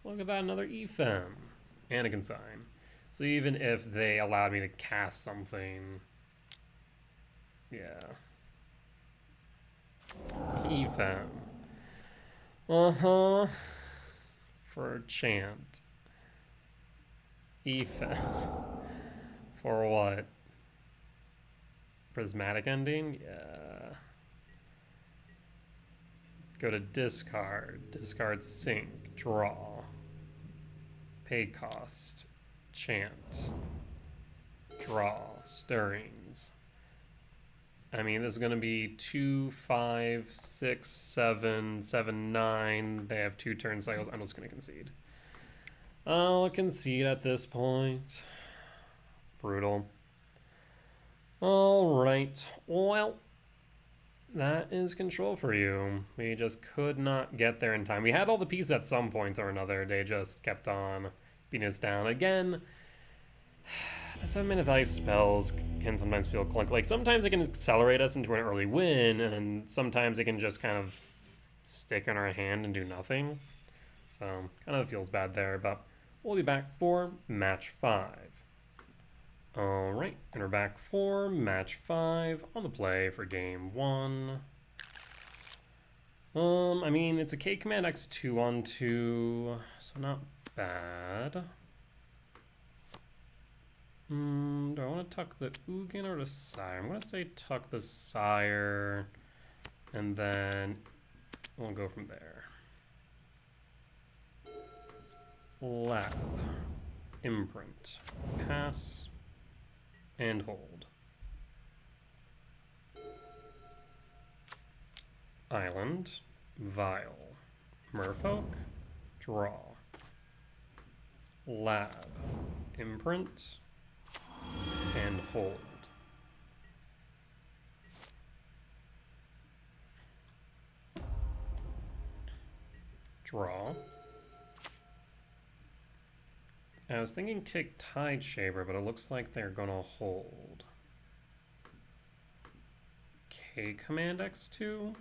Look at that, another Ephem. And a consign. So even if they allowed me to cast something... Yeah. Ephem. Uh-huh. For a chant. Ephem. For what? Prismatic ending? Yeah. Go to discard. Discard sync. Draw. Pay cost. Chant. Draw. Stirrings. I mean, this is going to be 2, 5, 6, 7, 7, 9. They have 2 turn cycles. I'm just going to concede. I'll concede at this point. Brutal. Alright. Well, that is control for you. We just could not get there in time. We had all the pieces at some point or another. They just kept on beating us down. Again, the 7-minute value spells can sometimes feel clunky. Like, sometimes it can accelerate us into an early win, and sometimes it can just kind of stick in our hand and do nothing. So, kind of feels bad there, but we'll be back for match 5. Alright, and we're back for match 5 on the play for game 1. I mean, it's a K command X2 on 2, so not bad. Do I want to tuck the Ugin or the Sire? I'm going to say tuck the Sire, and then We'll go from there. Lab. Imprint. Pass. And hold. Island. Vial. Merfolk. Draw. Lab. Imprint. And hold. Draw. I was thinking kick Tide Shaper, but it looks like they're gonna hold. K command X2?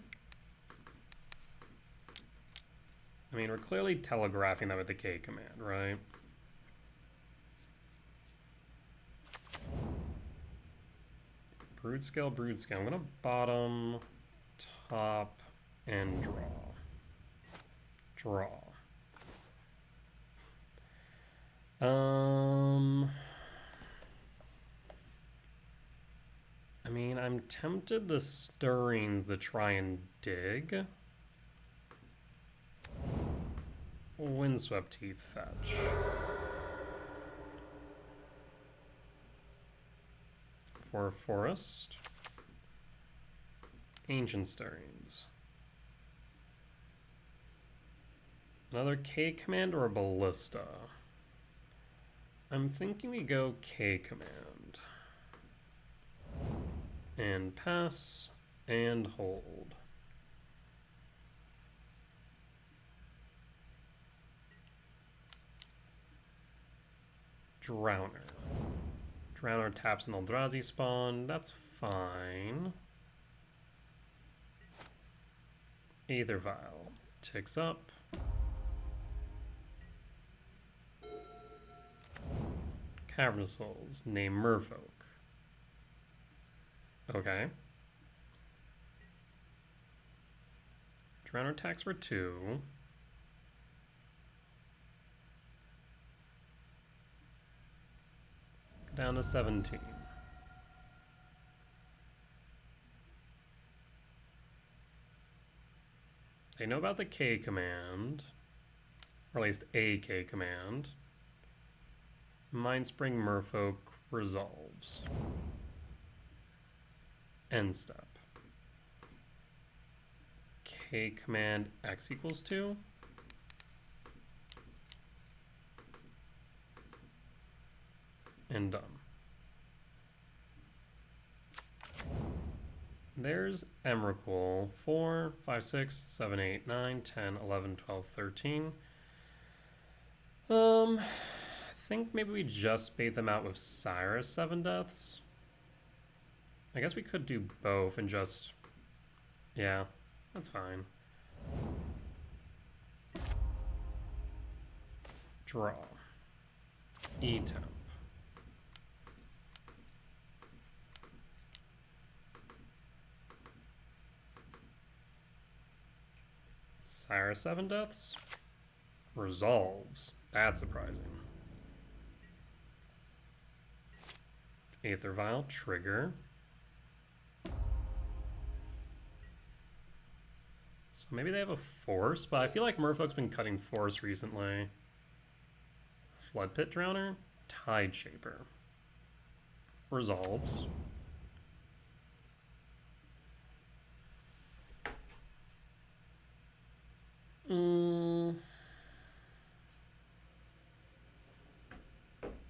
I mean, we're clearly telegraphing that with the K command, right? Broodscale, Broodscale. I'm gonna bottom, top, and draw. Draw. I mean, I'm tempted the Stirrings to try and dig. Windswept Teeth fetch. For a forest. Ancient Stirrings. Another K command or a ballista? I'm thinking we go K command. And pass and hold. Drowner. Drowner taps an Eldrazi spawn. That's fine. Aether Vial. Ticks up. Cavernous Souls. Name Merfolk. Okay. Drowner attacks for 2. Down to 17. They know about the K command, or at least a K command. Mindspring Merfolk resolves. End step. K command X equals 2. And done. There's Emrakul. 4, 5, 6, 7, 8, 9, 10, 11, 12, 13. I think maybe we just bait them out with Cyrus 7 deaths. I guess we could do both and just... Yeah, that's fine. Draw. E-temp. Cyrus 7 deaths? Resolves. That's surprising. Aether Vial, trigger. So maybe they have a force, but I feel like Merfolk's been cutting force recently. Flood Pit Drowner, Tide Shaper. Resolves.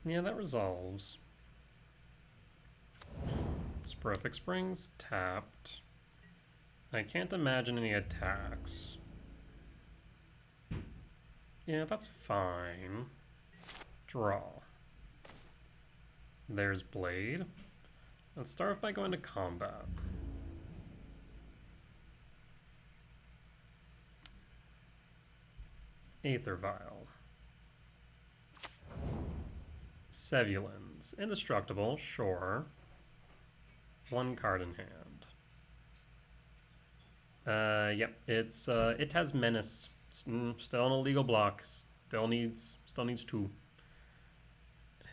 Yeah, that resolves. Sporific Springs, tapped. I can't imagine any attacks. Yeah, that's fine. Draw. There's Blade. Let's start off by going to combat. Aether Vial. Sevulins. Indestructible, sure. 1 card in hand. Yep, it's it has Menace. Still an illegal block. Still needs 2.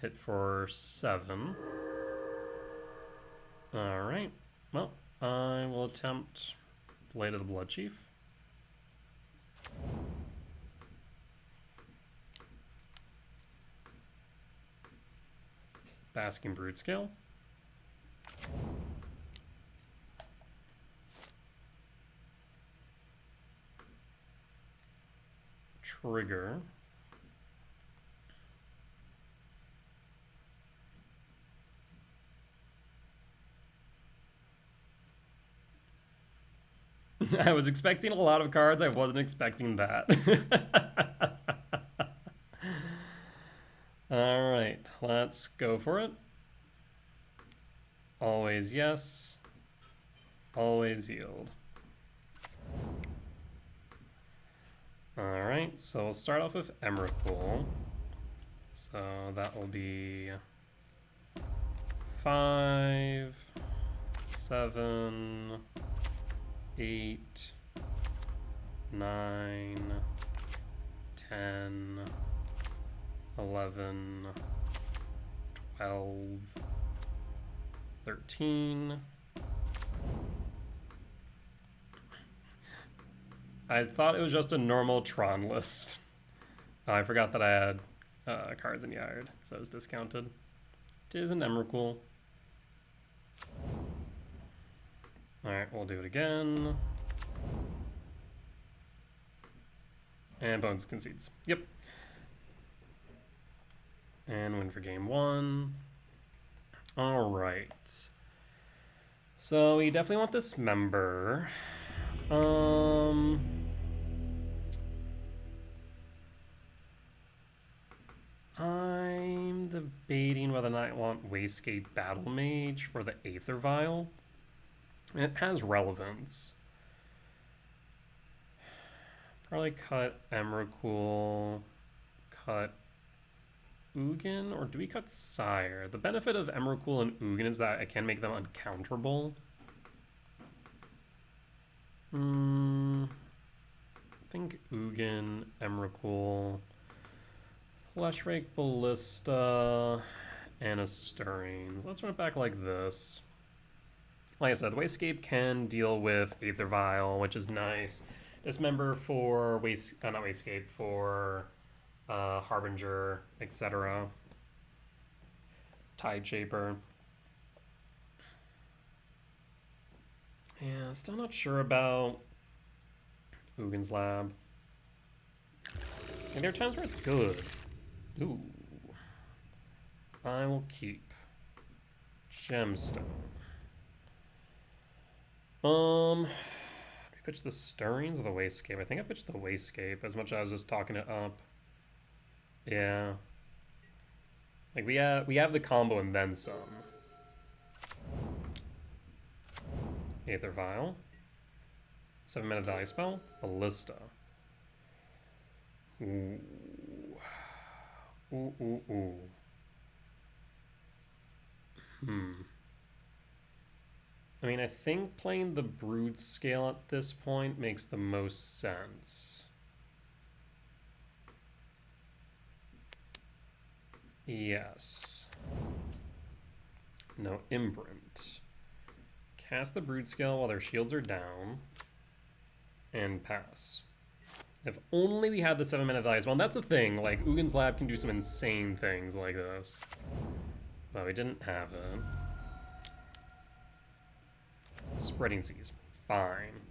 Hit for 7. Alright. Well, I will attempt Blade of the Blood Chief. Basking Broodscale. Trigger. I was expecting a lot of cards. I wasn't expecting that. All right, let's go for it. Always yes. Always yield. All right, so we'll start off with Emrakul. So that will be 5, 7, 8, 9, 10, 11, 12, 13. I thought it was just a normal Tron list. Oh, I forgot that I had cards in Yard, so it was discounted. It is an Emrakul. Alright, we'll do it again. And Bones concedes. Yep. And win for game 1. Alright. So we definitely want this member. I'm debating whether or not I want Wastegate Battle Mage for the Aether Vial. It has relevance. Probably cut Emrakul, cut Ugin, or do we cut Sire? The benefit of Emrakul and Ugin is that I can make them uncounterable. I think Ugin, Emrakul, Fleshrake, Ballista, and a Stirrings. Let's run it back like this. Like I said, Wastegate can deal with Aether Vial, which is nice. Dismember for not Wastegate, for Harbinger, etc. Tide Shaper. Yeah, still not sure about Ugin's Lab. And there are times where it's good. Ooh. I will keep Gemstone. We pitched the Stirrings or the Wastegate? I think I pitched the Wastegate as much as I was just talking it up. Yeah. Like we have the combo and then some. Aether Vial. 7-mana value spell. Ballista. Ooh. Ooh, ooh, ooh. I mean, I think playing the Broodscale at this point makes the most sense. Yes. No Imprint. Cast the Broodscale while their shields are down. And pass. If only we had the 7-mana value spell. And that's the thing, like, Ugin's Lab can do some insane things like this. But we didn't have it. Spreading Seas. Fine.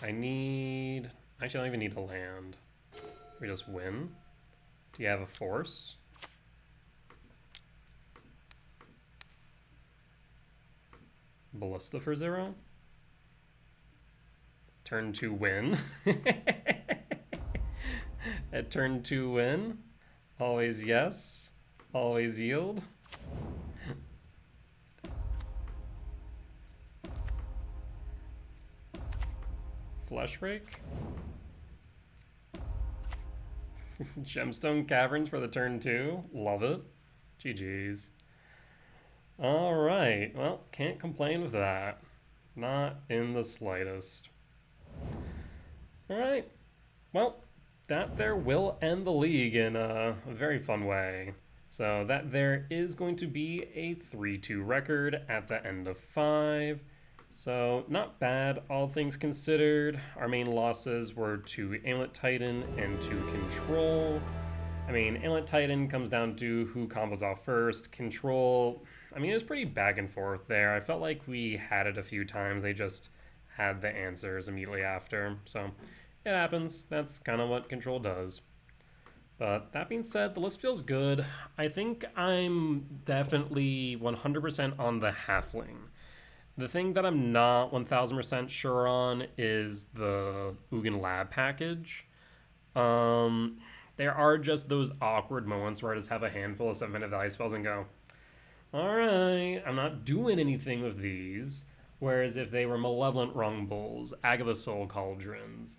Actually, I don't even need to land. We just win. Do you have a force? Ballista for 0? Turn 2 win. At turn 2 win. Always yes. Always yield. Fleshrake. Gemstone Caverns for the turn 2. Love it. GG's. Alright. Well, can't complain with that. Not in the slightest. Alright. Well, that there will end the league in a very fun way. So that there is going to be a 3-2 record at the end of 5. So not bad, all things considered. Our main losses were to Amulet Titan and to Control. I mean, Amulet Titan comes down to who combos off first. Control, I mean, it was pretty back and forth there. I felt like we had it a few times. They just had the answers immediately after. So it happens. That's kind of what Control does. But that being said, the list feels good. I think I'm definitely 100% on the Halfling. The thing that I'm not 1000% sure on is the Ugin Lab package. There are just those awkward moments where I just have a handful of 7-minute value spells and go, alright, I'm not doing anything with these. Whereas if they were Malevolent Rumbles, Agatha Soul Cauldrons,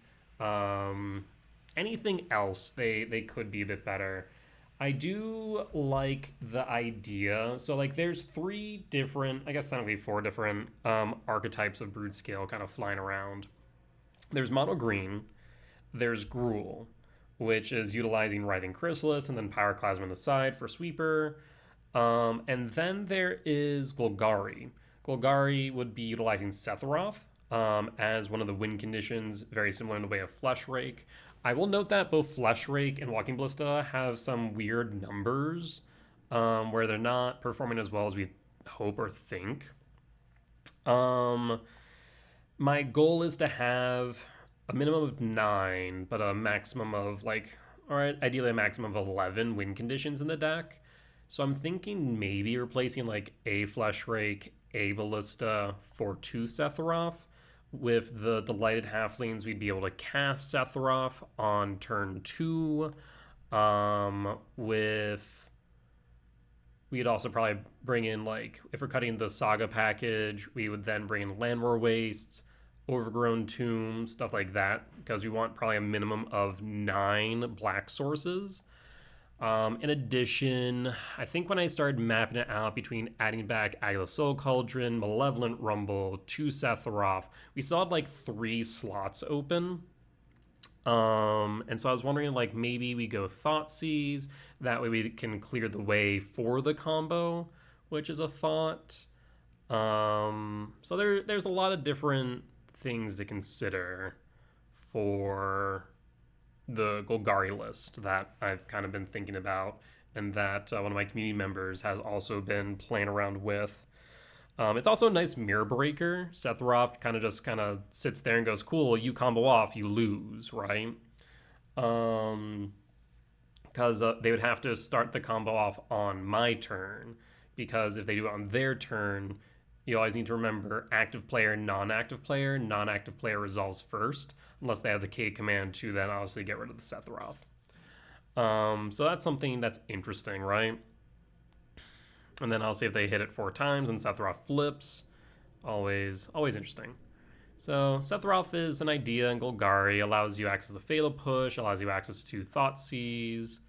anything else, they could be a bit better. I do like the idea. So, like, there's 3 different, I guess technically 4 different archetypes of Broodscale kind of flying around. There's Mono Green, there's Gruul, which is utilizing Writhing Chrysalis and then Pyroclasm on the side for Sweeper. And then there is Golgari. Golgari would be utilizing Sephiroth as one of the win conditions, very similar in the way of Flesh Rake. I will note that both Flesh Rake and Walking Ballista have some weird numbers where they're not performing as well as we hope or think. My goal is to have a minimum of 9, but a maximum of ideally a maximum of 11 win conditions in the deck. So I'm thinking maybe replacing like a Flesh Rake, a Ballista for 2 Sephiroth. With the Delighted Halflings, we'd be able to cast Sephiroth on turn 2. We'd also probably bring in, like, if we're cutting the Saga package, we would then bring in Landwar Wastes, Overgrown Tomb, stuff like that, because we want probably a minimum of 9 black sources. In addition, I think when I started mapping it out between adding back Agatha Soul Cauldron, Malevolent Rumble, 2 Sephiroth, we still had like 3 slots open. And so I was wondering, like, maybe we go Thoughtseize. That way we can clear the way for the combo, which is a thought. So there's a lot of different things to consider for the Golgari list that I've kind of been thinking about, and that one of my community members has also been playing around with. It's also a nice mirror breaker. Sephiroth kind of sits there and goes, cool, you combo off, you lose, right? Because they would have to start the combo off on my turn, because if they do it on their turn, you always need to remember active player, non-active player. Non-active player resolves first, unless they have the K command to then obviously get rid of the Sephiroth. So that's something that's interesting, right? And then obviously if they hit it 4 times and Sephiroth flips, always interesting. So Sephiroth is an idea, and Golgari allows you access to Fatal Push, allows you access to Thoughtseize.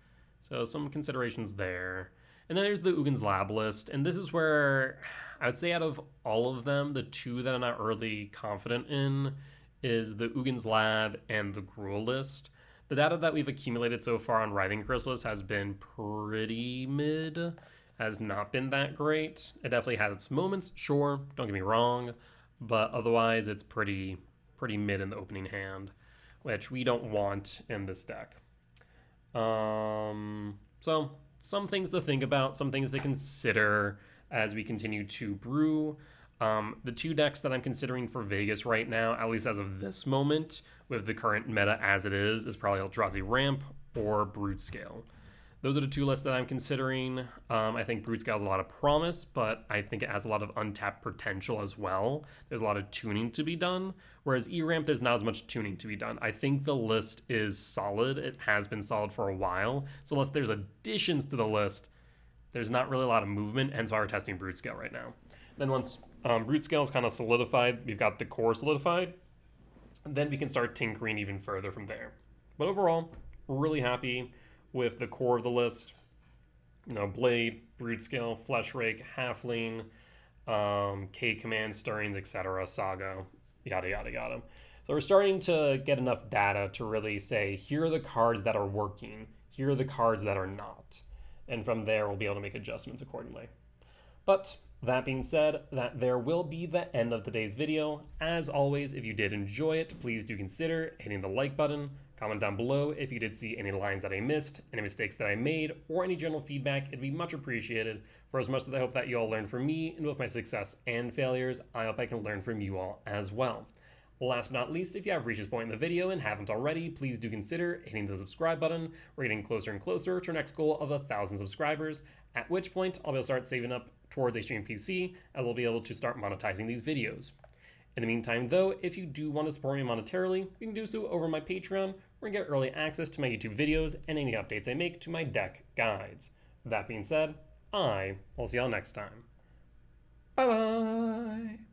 So some considerations there. And then there's the Ugin's Lab list, and this is where I would say out of all of them, the 2 that I'm not really confident in is the Ugin's Lab and the Gruul list. The data that we've accumulated so far on Writhing Chrysalis has been pretty mid, has not been that great. It definitely has its moments, sure, don't get me wrong, but otherwise it's pretty mid in the opening hand, which we don't want in this deck. So some things to think about, some things to consider as we continue to brew. The 2 decks that I'm considering for Vegas right now, at least as of this moment, with the current meta as it is probably Eldrazi Ramp or Broodscale. Those are the 2 lists that I'm considering. I think Broodscale has a lot of promise, but I think it has a lot of untapped potential as well. There's a lot of tuning to be done, whereas E-Ramp, there's not as much tuning to be done. I think the list is solid. It has been solid for a while. So unless there's additions to the list, there's not really a lot of movement, hence why we're testing Broodscale right now. Then once Broodscale is kind of solidified, we've got the core solidified, then we can start tinkering even further from there. But overall, we're really happy with the core of the list. Blade, Broodscale, Flesh Rake, Halfling, K Command, Stirrings, etc., Saga, yada yada yada. So we're starting to get enough data to really say, here are the cards that are working, here are the cards that are not. And from there, we'll be able to make adjustments accordingly. But that being said, that there will be the end of today's video. As always, if you did enjoy it, please do consider hitting the like button, Comment down below if you did see any lines that I missed, any mistakes that I made, or any general feedback. It'd be much appreciated. For as much as I hope that you all learn from me in both my success and failures, I hope I can learn from you all as well. Last but not least, if you have reached this point in the video and haven't already, please do consider hitting the subscribe button. We're getting closer and closer to our next goal of 1,000 subscribers, at which point I'll be able to start saving up towards a stream PC, as I'll be able to start monetizing these videos. In the meantime, though, if you do want to support me monetarily, you can do so over my Patreon, where you get early access to my YouTube videos and any updates I make to my deck guides. With that being said, I will see y'all next time. Bye-bye!